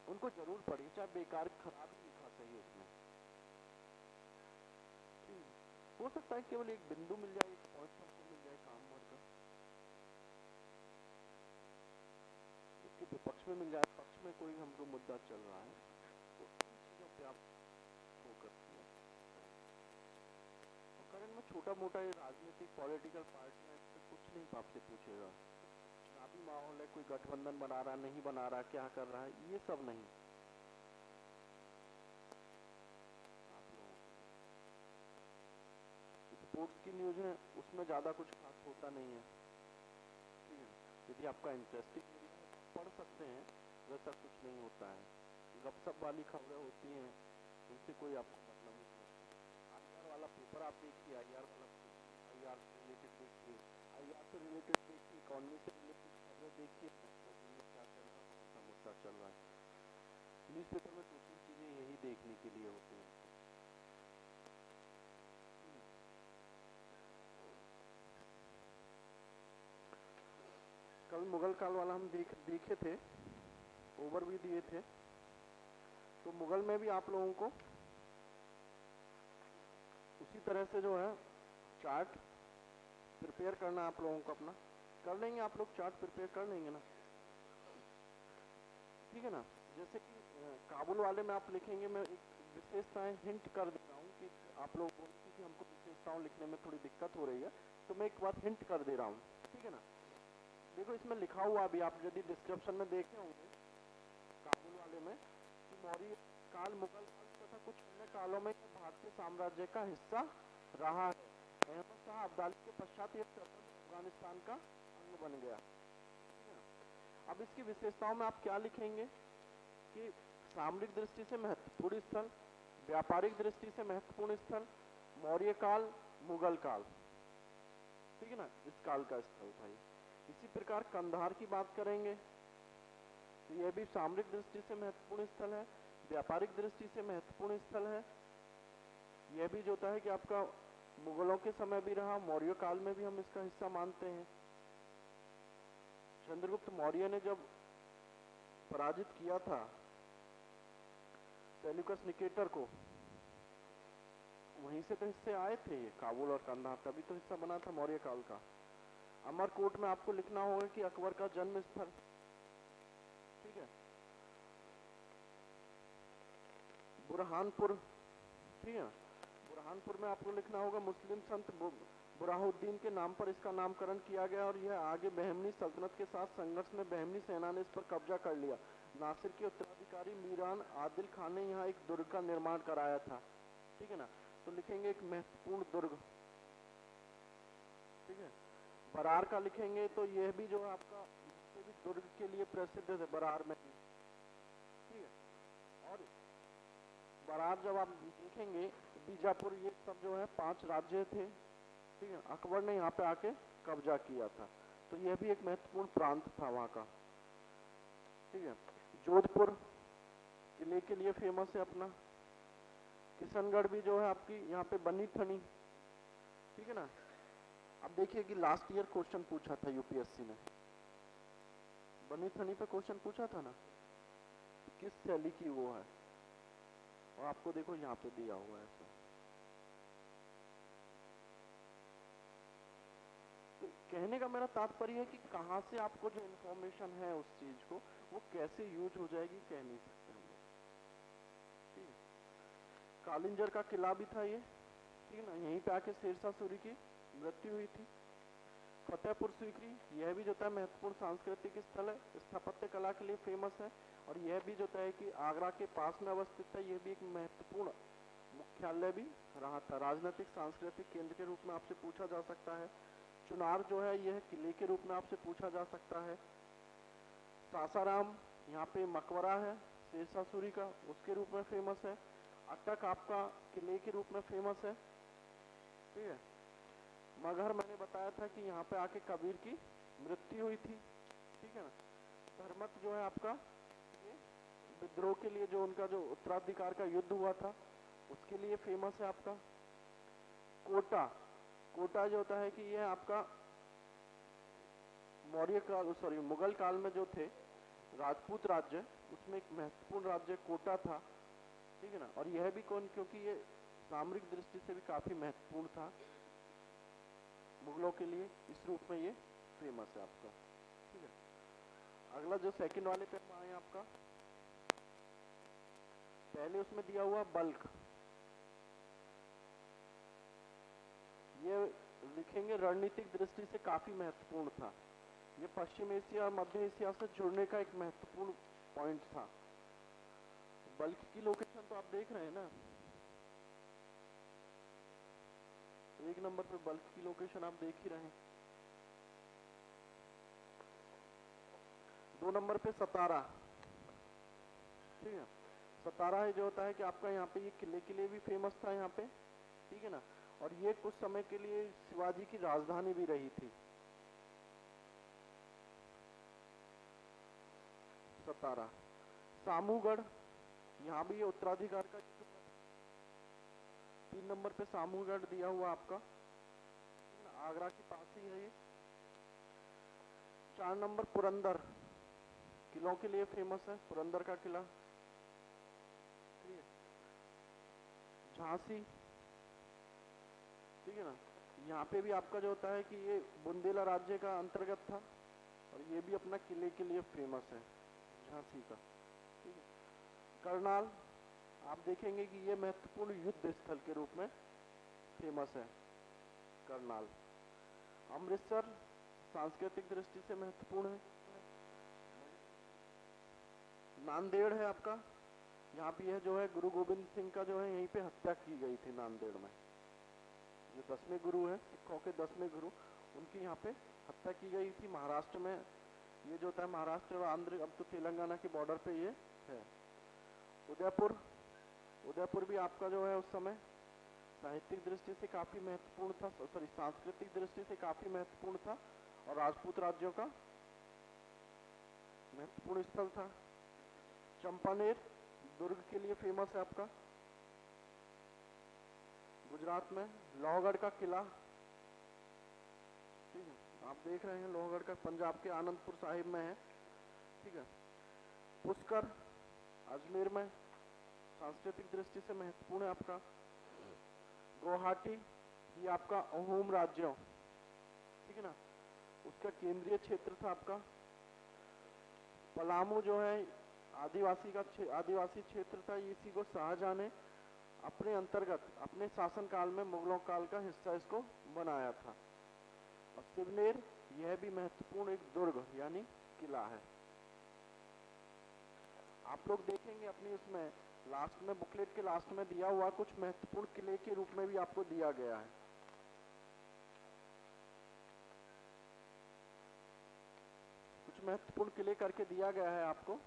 उनको जरूर पढ़िए, चाहे बेकार खराब ही लिखा सही उसमें, हो सकता है केवल एक बिंदु मिल जाए, एक पॉइंट हमको मिल जाए काम भर का, उसके विपक्ष में मिल जाए, पक्ष में कोई हमको मुद्दा चल रहा है, तो इन चीजों पे आप फोकस किया। और करंट में छोटा मोटा ये राजनीतिक पॉलिटिकल पार्टियां, इस पर कुछ नहीं आपसे पूछेगा, चुनावी माहौल है, कोई गठबंधन बना रहा नहीं बना रहा, क्या कर रहा है, ये सब नहीं। स्पोर्ट्स की न्यूज है, उसमें ज़्यादा कुछ खास होता नहीं है, ठीक है। यदि आपका इंटरेस्टिंग पढ़ सकते हैं, वैसा कुछ नहीं होता है, गपशप वाली खबरें होती हैं, उनसे कोई आपको मतलब नहीं होता। आईआर वाला पेपर आप देखिए, आईआर वाला, आईआर से रिलेटेड देखिए, आईआर से रिलेटेड देखिए, इकोनॉमी से रिलेटेड खबरें देखिए, क्या चल रहा है, कौन सा मुद्दा चल रहा है। न्यूज़पेपर में 2-3 चीज़ें यही देखने के लिए होती हैं। कल मुगल काल वाला हम देखे थे, ओवर भी दिए थे, तो मुगल में भी आप लोगों को उसी तरह से जो है चार्ट प्रिपेयर करना, आप लोगों को अपना कर लेंगे, आप लोग चार्ट प्रिपेयर कर लेंगे ना, ठीक है ना। जैसे कि काबुल वाले में आप लिखेंगे, मैं एक विशेषताएं हिंट कर दे रहा हूँ कि आप लोग बोलते हैं कि हमको विशेषताओं लिखने में थोड़ी दिक्कत हो रही है, तो मैं एक बात हिंट कर दे रहा हूँ, ठीक है ना। देखो इसमें लिखा हुआ अभी आप यदि डिस्क्रिप्शन में देखे होंगे काबुल वाले में कि मौर्य काल, मुगल काल तथा कुछ अन्य कालों में भारतीय साम्राज्य का हिस्सा रहा है। अहमद शाह अब्दाली के पश्चात यह स्वतंत्र अफगानिस्तान का अंग बन गया। अब इसकी विशेषताओं में आप क्या लिखेंगे कि सामरिक दृष्टि से महत्वपूर्ण स्थल, व्यापारिक दृष्टि से महत्वपूर्ण स्थल, मौर्य काल, मुगल काल, ठीक है ना, इस काल का स्थल था ये। इसी प्रकार कंधार की बात करेंगे तो यह भी सामरिक दृष्टि से महत्वपूर्ण स्थल है, व्यापारिक दृष्टि से महत्वपूर्ण स्थल है। यह भी जो होता है कि आपका मुगलों के समय भी रहा, मौर्य काल में भी हम इसका हिस्सा मानते हैं। चंद्रगुप्त मौर्य ने जब पराजित किया था सेल्यूकस निकेटर को, वहीं से तो हिस्से आए थे ये काबुल और कंधार, तभी तो हिस्सा बना था मौर्य काल का। अमरकोट में आपको लिखना होगा कि अकबर का जन्म स्थल, ठीक है। बुरहानपुर, ठीक है, बुरहानपुर में आपको लिखना होगा मुस्लिम संत बुरहानुद्दीन के नाम पर इसका नामकरण किया गया और यह आगे बहमनी सल्तनत के साथ संघर्ष में बहमनी सेना ने इस पर कब्जा कर लिया। नासिर के उत्तराधिकारी मीरान आदिल खान ने यहाँ एक दुर्ग का निर्माण कराया था, ठीक है ना। तो लिखेंगे एक महत्वपूर्ण दुर्ग, ठीक है। बरार का लिखेंगे तो यह भी जो है आपका भी दुर्ग के लिए प्रसिद्ध है, बरार में, ठीक है। और बरार जब आप देखेंगे बीजापुर, ये सब जो है 5 राज्य थे, ठीक है। अकबर ने यहाँ पे आके कब्जा किया था, तो यह भी एक महत्वपूर्ण प्रांत था वहाँ का, ठीक है। जोधपुर किले के लिए फेमस है अपना। किशनगढ़ भी जो है आपकी यहाँ पे बनी ठनी, ठीक है ना। अब देखिए कि लास्ट ईयर क्वेश्चन पूछा था यूपीएससी ने, बनी ठनी पे क्वेश्चन पूछा था ना, किस शैली की वो है, और आपको देखो यहाँ पे दिया हुआ है ऐसा। तो कहने का मेरा तात्पर्य है कि कहाँ से आपको जो इन्फॉर्मेशन है उस चीज को वो कैसे यूज हो जाएगी कह नहीं सकते हम लोग, ठीक है। कालिंजर का किला भी था ये, ठीक है ना, यहीं पे आके शेरशाह सूरी की मृत्यु हुई थी। फतेहपुर सीकरी, यह भी जो है महत्वपूर्ण सांस्कृतिक स्थल है, स्थापत्य कला के लिए फेमस है। और यह भी जो है कि आगरा के पास में अवस्थित है, यह भी एक महत्वपूर्ण मुख्यालय भी रहा था, राजनीतिक सांस्कृतिक केंद्र के रूप में आपसे पूछा जा सकता है। चुनार जो है यह किले के रूप में आपसे पूछा जा सकता है। सासाराम यहाँ पे मकबरा है शेरशाह सूरी का, उसके रूप में फेमस है। अटक आपका किले के रूप में फेमस है, ठीक है। मगहर मैंने बताया था कि यहाँ पे आके कबीर की मृत्यु हुई थी, ठीक है ना। धर्मत जो है आपका ये विद्रोह के लिए जो उनका जो उत्तराधिकार का युद्ध हुआ था उसके लिए फेमस है आपका। कोटा, कोटा जो होता है कि ये आपका मौर्य काल, सॉरी मुगल काल में जो थे राजपूत राज्य, उसमें एक महत्वपूर्ण राज्य कोटा था, ठीक है ना। और यह भी कौन, क्योंकि ये सामरिक दृष्टि से भी काफी महत्वपूर्ण था मुगलों के लिए, इस रूप में ये फेमस है आपका, ठीक है। अगला जो सेकंड वाले पे हम आए आपका, पहले उसमें दिया हुआ बल्क, ये लिखेंगे रणनीतिक दृष्टि से काफी महत्वपूर्ण था। ये पश्चिम एशिया और मध्य एशिया से जुड़ने का एक महत्वपूर्ण पॉइंट था। बल्क की लोकेशन तो आप देख रहे हैं ना, 1 नंबर पे बल्क की लोकेशन आप देख ही रहे हैं। 2 नंबर पे सतारा, ठीक है। सतारा है जो होता है कि आपका यहाँ पे ये किले के लिए भी फेमस था यहाँ पे, ठीक है ना। और ये कुछ समय के लिए शिवाजी की राजधानी भी रही थी सतारा। सामूगढ़, यहाँ भी ये उत्तराधिकार का 3 नंबर पे सामूगढ़ दिया हुआ आपका, आगरा के पास ही है ये। 4 नंबर पुरंदर, किलों के लिए फेमस है पुरंदर का किला, ठीक है। झांसी, ठीक है ना, यहाँ पे भी आपका जो होता है कि ये बुंदेला राज्य का अंतर्गत था और ये भी अपना किले के लिए फेमस है झांसी का, ठीक है। करनाल आप देखेंगे कि ये महत्वपूर्ण युद्ध स्थल के रूप में फेमस है करनाल। अमृतसर सांस्कृतिक दृष्टि से महत्वपूर्ण है। नांदेड़ है आपका, यहाँ पे जो है गुरु गोविंद सिंह का जो है यहीं पे हत्या की गई थी नांदेड़ में। जो 10वें गुरु है, सिखों के 10वें गुरु, उनकी यहाँ पे हत्या की गई थी महाराष्ट्र में। ये जो होता है महाराष्ट्र और आंध्र, अब तो तेलंगाना के बॉर्डर पे ये है। उदयपुर, उदयपुर भी आपका जो है उस समय साहित्यिक दृष्टि से काफी महत्वपूर्ण था, सॉरी सांस्कृतिक दृष्टि से काफी महत्वपूर्ण था और राजपूत राज्यों का महत्वपूर्ण स्थल था। चंपानेर दुर्ग के लिए फेमस है आपका। गुजरात में लोहगढ़ का किला, ठीक है, आप देख रहे हैं लोहगढ़ का, पंजाब के आनंदपुर साहिब में है, ठीक है। पुष्कर अजमेर में सांस्कृतिक दृष्टि से महत्वपूर्ण है आपका। गुवाहाटी ये आपका अहोम राज्य, ठीक है ना, उसका केंद्रीय क्षेत्र था आपका। पलामू जो है आदिवासी क्षेत्र था, इसी को शाहजहां ने अपने अंतर्गत अपने शासन काल में मुगलों काल का हिस्सा इसको बनाया था। और सिवनेर यह भी महत्वपूर्ण एक दुर्ग यानी किला है। आप लोग देखेंगे अपनी उसमें लास्ट में, बुकलेट के लास्ट में दिया हुआ कुछ महत्वपूर्ण किले के रूप में भी आपको दिया गया है। कुछ महत्वपूर्ण किले करके दिया गया है आपको,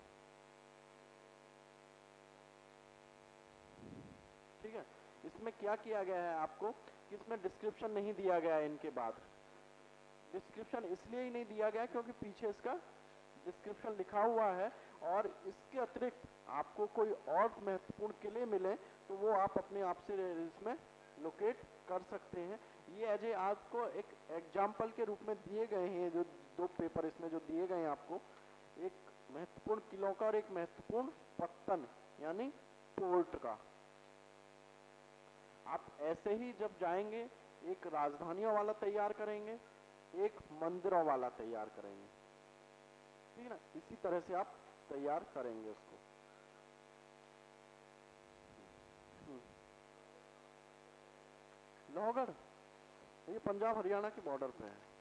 ठीक है। इसमें क्या किया गया है आपको कि इसमें डिस्क्रिप्शन नहीं दिया गया है। इनके बाद डिस्क्रिप्शन इसलिए ही नहीं दिया गया क्योंकि पीछे इसका डिस्क्रिप्शन लिखा हुआ है, और इसके अतिरिक्त आपको कोई और महत्वपूर्ण किले मिले तो वो आप अपने आप से इसमें लोकेट कर सकते हैं। ये एज ए आपको एक एग्जाम्पल के रूप में दिए गए हैं, जो दो पेपर इसमें जो दिए गए हैं आपको, एक महत्वपूर्ण किलों का और एक महत्वपूर्ण पत्तन यानी पोर्ट का। आप ऐसे ही जब जाएंगे एक राजधानियों वाला तैयार करेंगे, एक मंदिरों वाला तैयार करेंगे, ठीक है ना, इसी तरह से आप तैयार करेंगे उसको। लोहगढ़ ये पंजाब हरियाणा के बॉर्डर पे है।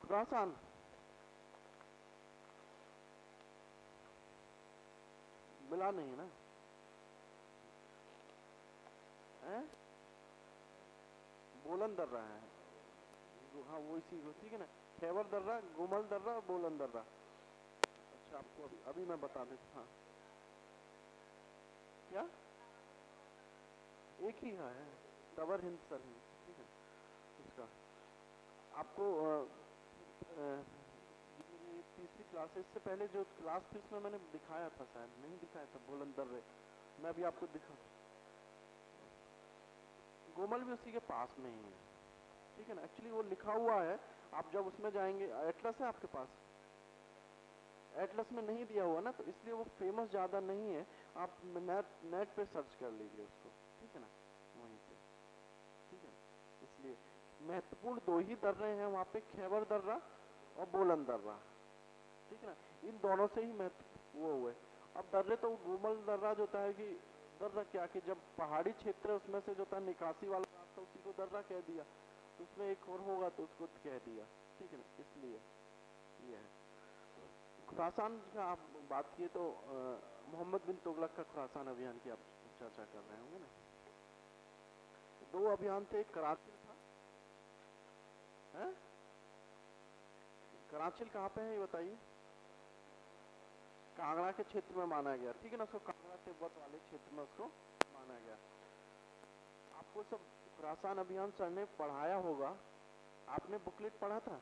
खुरासान मिला नहीं ना है, बोलन दर्रा है, हाँ वो इसी को, ठीक है ना, खैबर दर्रा, गुमल दर्रा, बोलन दर्रा। अच्छा आपको अभी मैं बता देता, हाँ क्या एक ही है तवर हिंद सर हिंद, ठीक है। उसका आपको तीसरी क्लास से पहले जो क्लास थी उसमें मैंने दिखाया था, शायद नहीं दिखाया था बोलन दर्रे, मैं अभी आपको दिखा। गोमल भी उसी के पास में ही है, ठीक है ना। एक्चुअली वो लिखा हुआ है, आप जब उसमें जाएंगे, एटलस है आपके पास, एटलस में नहीं दिया हुआ ना, तो इसलिए वो फेमस ज़्यादा नहीं है। आप नेट पे सर्च कर लीजिए उसको, ठीक है ना, वहीं पे, ठीक है। इसलिए महत्वपूर्ण दो ही दर्रे हैं वहाँ पे, खैबर दर्रा और बोलन दर्रा, ठीक है ना, इन दोनों से ही महत्व वो हुए। अब दर्रे तो गुमल दर्रा जो होता है कि दर्रा क्या कि जब पहाड़ी क्षेत्र उसमें से जो था निकासी वाला रास्ता, उसी को दर्रा कह दिया, तो उसमें एक और होगा तो उसको कह दिया, ठीक है ना, इसलिए ये है। खुरासान का आप बात किए तो मोहम्मद बिन तुगलक का खुरासान अभियान की आप चर्चा कर रहे होंगे ना। दो अभियान थे, कराची था, है? कराची कहाँ पे है ये बताइए। कांगड़ा के क्षेत्र में माना गया, ठीक है ना, उसको कांगड़ा तिब्बत वाले क्षेत्र में उसको माना गया। आपको सब खुरासान अभियान सर ने पढ़ाया होगा, आपने बुकलेट पढ़ा था,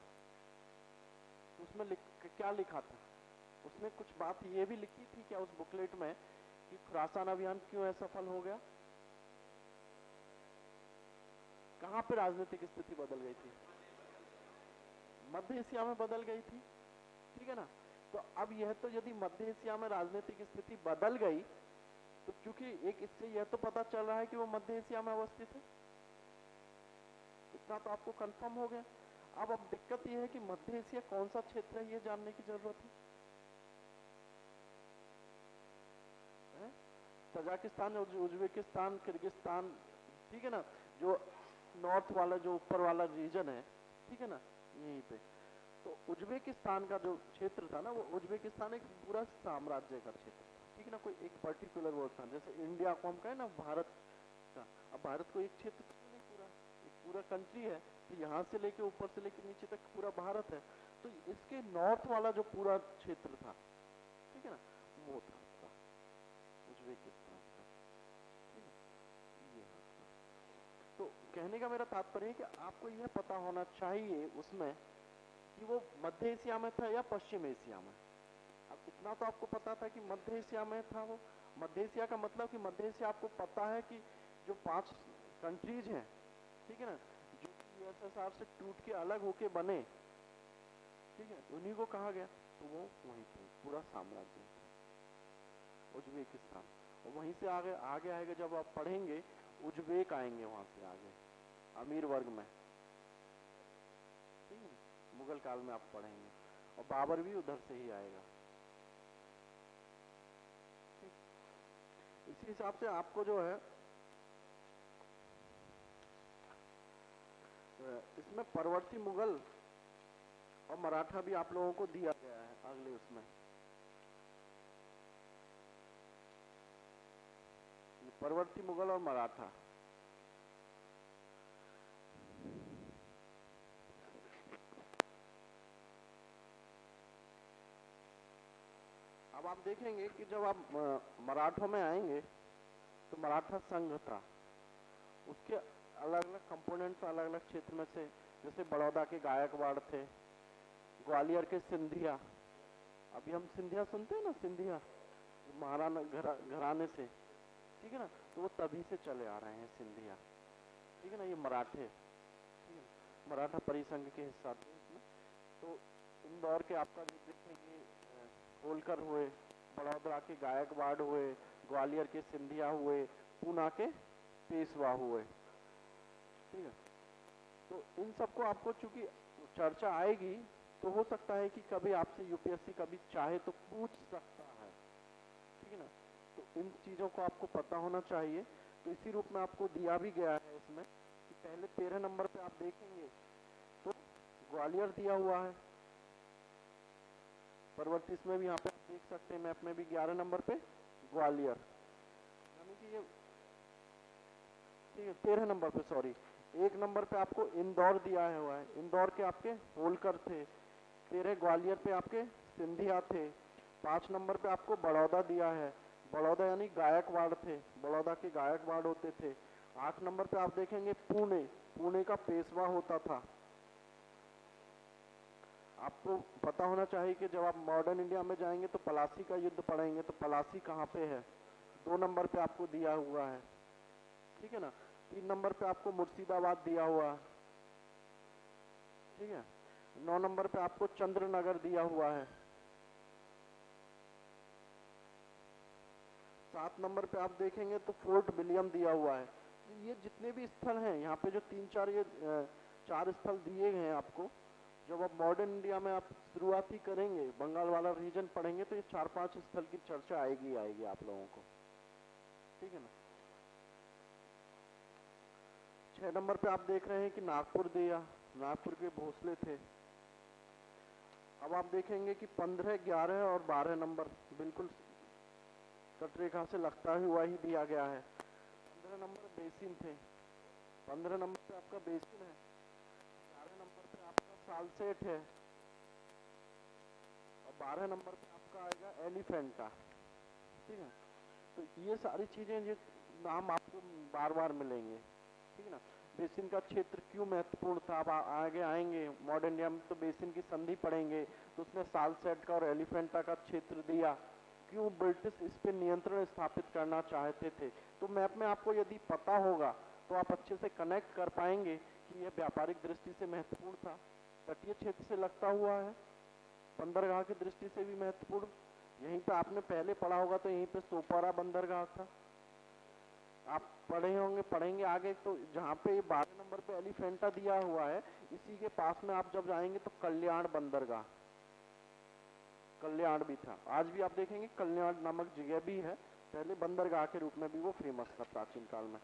उसमें क्या लिखा था, उसमें कुछ बात ये भी लिखी थी क्या उस बुकलेट में कि खुरासान अभियान क्यों असफल हो गया, कहाँ पे राजनीतिक स्थिति बदल गई थी, मध्य एशिया में बदल गई थी, ठीक है ना। तो अब यह तो यदि मध्य एशिया में राजनीतिक स्थिति बदल गई, तो चूंकि एक इससे यह तो पता चल रहा है कि वो मध्य एशिया में अवस्थित है, इतना तो आपको कंफर्म हो गया। अब दिक्कत ये है कि मध्य एशिया कौन सा क्षेत्र है, ये जानने की जरूरत है। तजाकिस्तान, उज्बेकिस्तान, किर्गिस्तान, ठीक है ना, जो नॉर्थ वाला जो ऊपर वाला रीजन है, ठीक है ना, यहीं पे। तो उज्बेकिस्तान का जो क्षेत्र था ना, वो उज्बेकिस्तान एक पूरा साम्राज्य का क्षेत्र था, ठीक है ना, कोई एक पर्टिकुलर वो था। जैसे इंडिया को हम कहें ना भारत का, अब भारत को एक क्षेत्र तो नहीं, पूरा एक पूरा कंट्री है, तो यहाँ से लेके ऊपर से लेके नीचे तक पूरा भारत है। तो इसके नॉर्थ वाला जो पूरा क्षेत्र था, ठीक है ना, वो था उसका उज्बेकिस्तान का, ठीक है, ये तो कहने का मेरा तात्पर्य है कि आपको यह पता होना चाहिए उसमें कि वो मध्य एशिया में था या पश्चिम एशिया में। अब इतना तो आपको पता था कि मध्य एशिया में था वो। मध्य एशिया का मतलब कि मध्य एशिया आपको पता है कि जो 5 कंट्रीज हैं, ठीक है ना, जो यूएसएसआर से टूट के अलग होके बने, ठीक है, उन्हीं को कहा गया। तो वो वहीं पे पूरा साम्राज्य उज्बेकिस्तान, और वहीं से आगे आगे आएगा, जब आप पढ़ेंगे उज्बेक आएंगे वहां से आगे अमीर वर्ग में, ठीक है, मुगल काल में आप पढ़ेंगे, और बाबर भी उधर से ही आएगा। इसी हिसाब से आपको जो है इसमें परवर्ती मुगल और मराठा भी आप लोगों को दिया गया है अगले उसमें। परवर्ती मुगल और मराठा, अब आप देखेंगे कि जब आप मराठों में आएंगे तो मराठा संघ था, उसके अलग अलग कंपोनेंट्स अलग अलग क्षेत्र में से, जैसे बड़ौदा के गायकवाड़ थे, ग्वालियर के सिंधिया, अभी हम सिंधिया सुनते हैं ना, सिंधिया महाराणा घराने से, ठीक है ना, तो वो तभी से चले आ रहे हैं सिंधिया, ठीक है ना, ये मराठे, ठीक है, मराठा परिसंघ के हिस्सा थे इसमें। तो इंदौर के आपका जो देखेंगे होलकर हुए, बड़ौदा के गायकवाड़ हुए, ग्वालियर के सिंधिया हुए, पूना के पेशवा हुए, ठीक है। तो इन सबको आपको चूंकि चर्चा आएगी, तो हो सकता है कि कभी आपसे यूपीएससी कभी चाहे तो पूछ सकता है, ठीक है ना। तो इन चीजों को आपको पता होना चाहिए। तो इसी रूप में आपको दिया भी गया है इसमें कि पहले 13 नंबर पे आप देखेंगे तो ग्वालियर दिया हुआ है, परवर्ती इसमें भी यहाँ पे आप देख सकते हैं मैप में भी 11 नंबर पे ग्वालियर, यानी कि ये, ठीक है, 13 नंबर पे, सॉरी, 1 नंबर पे आपको इंदौर दिया हुआ है, इंदौर के आपके होलकर थे, 13 ग्वालियर पे आपके सिंधिया थे, 5 नंबर पे आपको बड़ौदा दिया है, बड़ौदा यानी गायकवाड़ थे, बड़ौदा के गायकवाड़ होते थे। 8 नंबर पे आप देखेंगे पुणे, पुणे का पेशवा होता था। आपको पता होना चाहिए कि जब आप मॉडर्न इंडिया में जाएंगे तो पलासी का युद्ध पढ़ेंगे, तो पलासी कहाँ पे है, 2 नंबर पे आपको दिया हुआ है, ठीक है ना। 3 नंबर पे आपको मुर्शिदाबाद दिया हुआ है, ठीक है। 9 नंबर पे आपको चंद्रनगर दिया हुआ है। 7 नंबर पे आप देखेंगे तो फोर्ट विलियम दिया हुआ है। ये जितने भी स्थल हैं यहाँ पे, जो 3-4 ये 4 स्थल दिए गए हैं आपको, जब आप मॉडर्न इंडिया में आप शुरुआती करेंगे, बंगाल वाला रीजन पढ़ेंगे, तो ये 4-5 स्थल की चर्चा आएगी आएगी आप लोगों को, ठीक है ना। 6 नंबर पे आप देख रहे हैं कि नागपुर दिया, नागपुर के भोसले थे। अब आप देखेंगे कि 15, 11 और 12 नंबर बिल्कुल तटरेखा से लगता हुआ ही दिया गया है। 15 नंबर बेसिन थे, 15 नंबर पे आपका बेसिन है, 11 नंबर पे आपका सालसेट है, और 12 नंबर पे आपका आएगा एलिफेंटा, ठीक है। तो ये सारी चीजें, ये नाम आपको बार बार मिलेंगे, ठीक है ना। बेसिन का क्षेत्र क्यों महत्वपूर्ण था, अब आगे आएंगे मॉडर्न इंडिया में तो बेसिन की संधि पढ़ेंगे, तो उसमें सालसेट का और एलिफेंटा का क्षेत्र दिया, क्यों ब्रिटिश इस पे नियंत्रण स्थापित करना चाहते थे। तो मैप में आपको यदि पता होगा तो आप अच्छे से कनेक्ट कर पाएंगे कि यह व्यापारिक दृष्टि से महत्वपूर्ण था, तटीय क्षेत्र से लगता हुआ है, बंदरगाह की दृष्टि से भी महत्वपूर्ण, यहीं पे आपने पहले पढ़ा होगा तो यहीं पे सोपारा बंदरगाह था, आप पढ़े होंगे, पढ़ेंगे आगे तो, जहाँ पे ये 12 नंबर पे एलिफेंटा दिया हुआ है, इसी के पास में आप जब जाएंगे तो कल्याण बंदरगाह, कल्याण भी था, आज भी आप देखेंगे कल्याण नामक जगह भी है, पहले बंदरगाह के रूप में भी वो फेमस था प्राचीन काल में।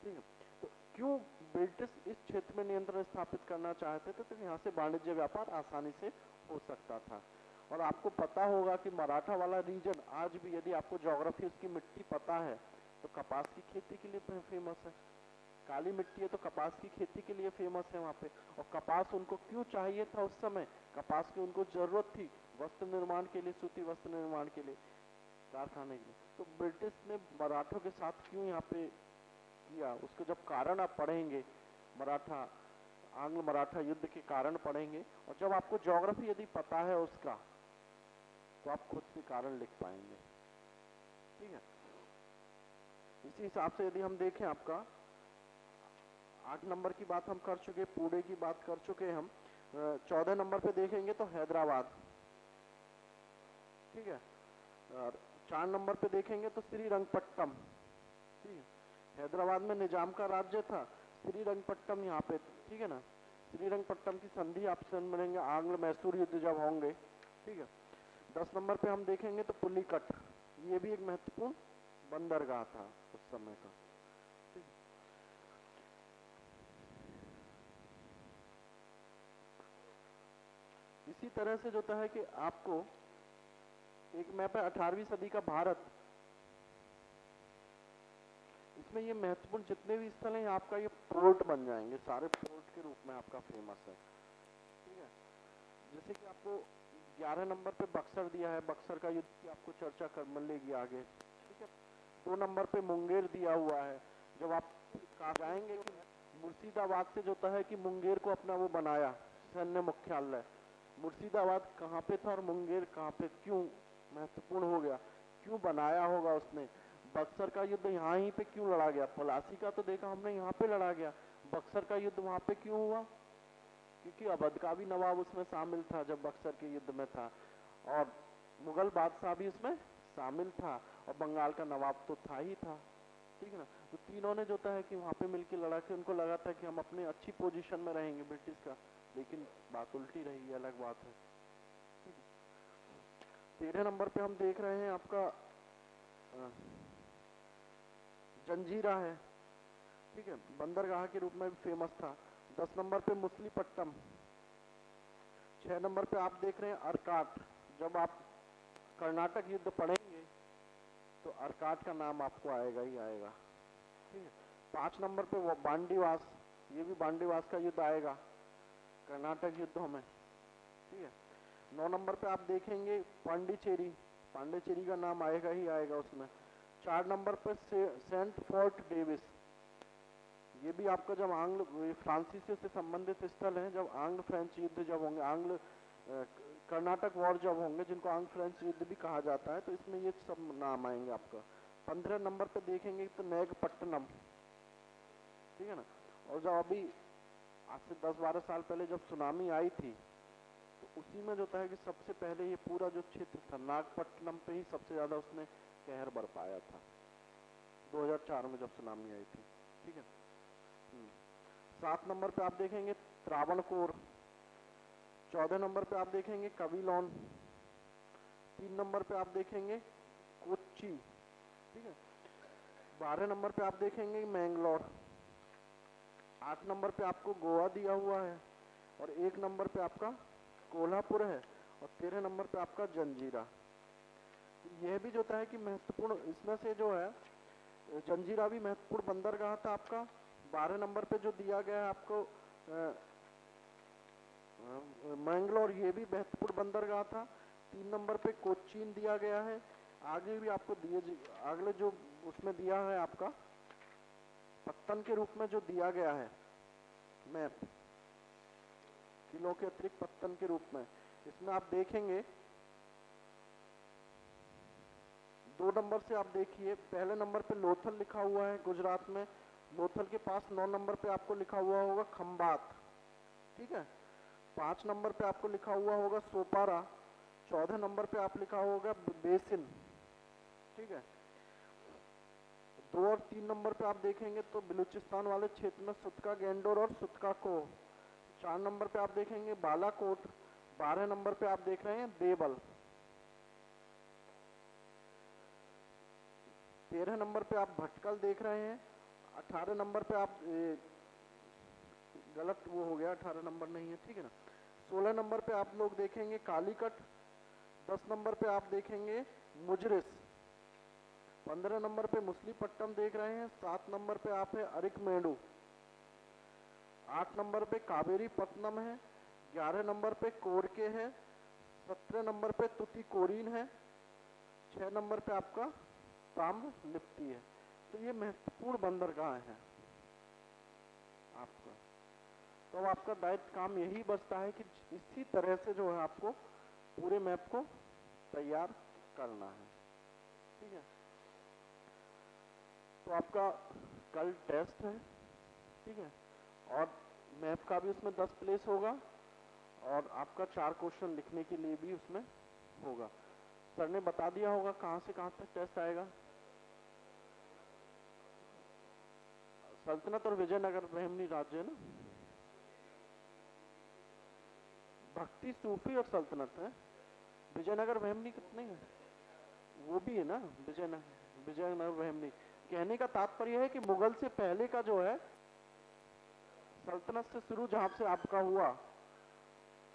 ठीक है, तो क्यों ब्रिटिश इस क्षेत्र में नियंत्रण स्थापित करना चाहते थे? तो यहाँ से वाणिज्य व्यापार आसानी से हो सकता था। और आपको पता होगा कि मराठा वाला रीजन आज भी, यदि आपको ज्योग्राफी उसकी मिट्टी पता है, तो कपास की खेती के लिए फेमस है, काली मिट्टी है तो कपास की खेती के लिए फेमस है वहाँ पे। और कपास उनको क्यों चाहिए था उस समय? कपास की उनको जरूरत थी वस्त्र निर्माण के लिए, सूती वस्त्र निर्माण के लिए, कारखाने के लिए। तो ब्रिटिश ने मराठों के साथ क्यों यहाँ पे किया, उसको जब कारण आप पढ़ेंगे, मराठा आंग्ल मराठा युद्ध के कारण पढ़ेंगे, और जब आपको ज्योग्राफी यदि पता है उसका, तो आप खुद से कारण लिख पाएंगे। ठीक है, इसी हिसाब से यदि हम देखें, आपका 8 नंबर की बात हम कर चुके, पुणे की बात कर चुके हम। 14 नंबर पे देखेंगे तो हैदराबाद। ठीक है, और 4 नंबर पे देखेंगे तो श्रीरंगपट्टम। ठीक है, हैदराबाद में निजाम का राज्य था, श्रीरंगपट्टम यहाँ पे। ठीक है ना, श्रीरंगपट्टम की संधि आपसे मिलेंगे आंग्ल मैसूर युद्ध जब होंगे। ठीक है, 10 नंबर पे हम देखेंगे तो पुलिकट, ये भी एक महत्वपूर्ण बंदरगाह था उस समय का। इसी तरह से जो है कि आपको एक मैप है 18वीं सदी का भारत, इसमें ये महत्वपूर्ण जितने भी स्थल हैं आपका ये पोर्ट बन जाएंगे, सारे पोर्ट के रूप में आपका फेमस है। ठीक है, जैसे कि आपको 11 नंबर पे बक्सर दिया है, बक्सर का युद्ध की आपको चर्चा कर मिलेगी आगे। ठीक है, 2 नंबर पे मुंगेर दिया हुआ है, जब आप जाएंगे कि मुर्शिदाबाद से जो है कि मुंगेर को अपना वो बनाया सैन्य मुख्यालय। मुर्शिदाबाद कहाँ पे था और मुंगेर कहाँ पे, क्यों महत्वपूर्ण हो गया, क्यों बनाया होगा उसने? बक्सर का युद्ध यहाँ ही पे क्यों लड़ा गया? पलासी का तो देखा हमने यहाँ पे लड़ा गया, बक्सर का युद्ध वहाँ पे क्यों हुआ? क्योंकि अवध का भी नवाब उसमें शामिल था जब बक्सर के युद्ध में था, और मुगल बादशाह भी उसमें शामिल था, और बंगाल का नवाब तो था ही था। ठीक है ना, तो तीनों ने जो है कि वहाँ पे मिलकर लड़ा के उनको लगा था कि हम अपने अच्छी पोजीशन में रहेंगे ब्रिटिश का, लेकिन बात उल्टी रही, ये अलग बात है। 13 नंबर पे हम देख रहे हैं आपका जंजीरा है। ठीक है, बंदरगाह के रूप में भी फेमस था। 10 नंबर पे मुसलीपट्टम। 6 नंबर पे आप देख रहे हैं अर्काट, जब आप कर्नाटक युद्ध पढ़ेंगे तो अर्काट का नाम आपको आएगा ही आएगा। ठीक है, 5 नंबर पे वो बांडीवास, ये भी बांडीवास का युद्ध आएगा कर्नाटक युद्धों में। ठीक है, 9 नंबर पे आप देखेंगे पांडिचेरी, पांडिचेरी का नाम आएगा ही आएगा उसमें। 4 नंबर पे सेंट फोर्ट डेविस, ये भी आपका जब आंग्ल फ्रांसीसियों से संबंधित स्थल है, जब आंग्ल फ्रेंच युद्ध जब होंगे, आंग्ल कर्नाटक वॉर जब होंगे, जिनको आंग्ल फ्रेंच युद्ध भी कहा जाता है, तो इसमें ये सब नाम आएंगे आपका। 15 नंबर पे देखेंगे तो नेगपट्टनम। ठीक है ना, और जब अभी आज से 10-12 साल पहले जब सुनामी आई थी, तो उसी में जो है कि सबसे पहले ये पूरा जो क्षेत्र था नागपट्टनम पे ही सबसे ज्यादा उसने कहर बरपाया था, 2004 में जब सुनामी आई थी। ठीक है, 7 नंबर पे आप देखेंगे त्रावणकोर। 14 नंबर पे आप देखेंगे कविलोन। 3 नंबर पे आप देखेंगे कोच्चि। ठीक है, 12 नंबर पे आप देखेंगे मैंगलोर। 8 नंबर पे आपको गोवा दिया हुआ है, और 1 नंबर पे आपका कोल्हापुर है, और 13 नंबर पे आपका जंजीरा। यह भी जो है कि महत्वपूर्ण, इसमें से जो है जंजीरा भी महत्वपूर्ण बंदरगाह था आपका। 12 नंबर पे जो दिया गया है आपको मैंगलोर, ये भी महत्वपूर्ण बंदरगाह था। 3 नंबर पे कोचीन दिया गया है। आगे भी आपको दिए, अगले जो उसमें दिया है आपका पत्तन के रूप में जो दिया गया है मैप, किलों के अतिरिक्त पत्तन के रूप में, इसमें आप देखेंगे 2 नंबर से आप देखिए, पहले नंबर पे लोथल लिखा हुआ है गुजरात में, लोथल के पास 9 नंबर पे आपको लिखा हुआ होगा खंबात। ठीक है, 5 नंबर पे आपको लिखा हुआ होगा सोपारा। 14 नंबर पे आप लिखा होगा बेसिन। ठीक है, 2 और 3 नंबर पे आप देखेंगे तो बलूचिस्तान वाले क्षेत्र में सुतका गेंडोर और सुतका को। 4 नंबर पे आप देखेंगे बालाकोट। 12 नंबर पे आप देख रहे हैं देवल। 13 नंबर पे आप भटकल देख रहे हैं। 18 नंबर पे आप गलत वो हो गया, 18 नंबर नहीं है, ठीक है ना। 16 नंबर पे आप लोग देखेंगे कालीकट। 10 नंबर पे आप देखेंगे मुजरिस। 15 नंबर पे मुसलीपट्टम देख रहे हैं। 7 नंबर पे आप है अरिकमेडू। 8 नंबर पे कावेरी पत्तनम है। 11 नंबर पे कोरके है। 17 नंबर पे तुतीकोरिन है। 6 नंबर पे आपका ताम्रलिप्ति है। तो ये महत्वपूर्ण बंदरगाह है आपका। तो अब आपका दायित्व काम यही बचता है कि इसी तरह से जो है आपको पूरे मैप को तैयार करना है, ठीक है। तो आपका कल टेस्ट है, ठीक है, और मैप का भी उसमें 10 प्लेस होगा और आपका 4 क्वेश्चन लिखने के लिए भी उसमें होगा। सर ने बता दिया होगा कहाँ से कहाँ तक टेस्ट आएगा। सल्तनत और विजयनगर ब्राह्मणी राज्य है ना, भक्ति सूफी और सल्तनत है। विजयनगर ब्राह्मणी कितने है, वो भी है ना विजयनगर ब्राह्मणी। कहने का तात्पर्य है कि मुगल से पहले का जो है सल्तनत से शुरू जहाँ से आपका हुआ,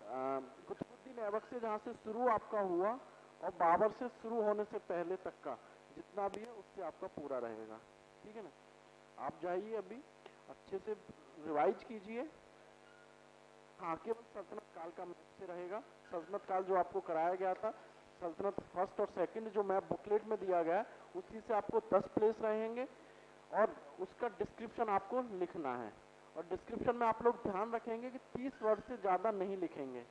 कुतुबुद्दीन ऐबक से जहाँ से शुरू आपका हुआ और बाबर से शुरू होने से पहले तक का जितना भी है उससे आपका पूरा रहेगा, ठीक है ना। आप जाइए अभी अच्छे से रिवाइज कीजिए। हाँ, केवल सल्तनत काल का मैप से रहेगा। सल्तनत काल जो आपको कराया गया था, सल्तनत फर्स्ट और सेकंड जो मैप बुकलेट में दिया गया है उसी से आपको 10 प्लेस रहेंगे और उसका डिस्क्रिप्शन आपको लिखना है। और डिस्क्रिप्शन में आप लोग ध्यान रखेंगे कि 30 वर्ड से ज़्यादा नहीं लिखेंगे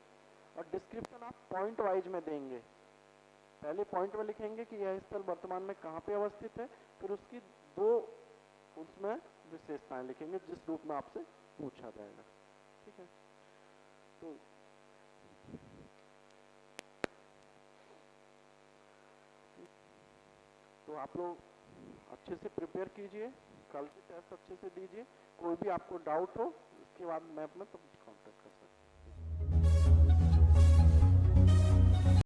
और डिस्क्रिप्शन आप पॉइंट वाइज में देंगे। पहले पॉइंट में लिखेंगे कि यह स्थल वर्तमान में कहाँ पे अवस्थित है, फिर उसकी 2 उसमें विशेषताएं लिखेंगे जिस रूप में आपसे पूछा जाएगा, ठीक है। तो आप लोग अच्छे से प्रिपेयर कीजिए, कल के टेस्ट अच्छे से दीजिए। कोई भी आपको डाउट हो इसके बाद मैं अपना तो कांटेक्ट कर सकता हूँ।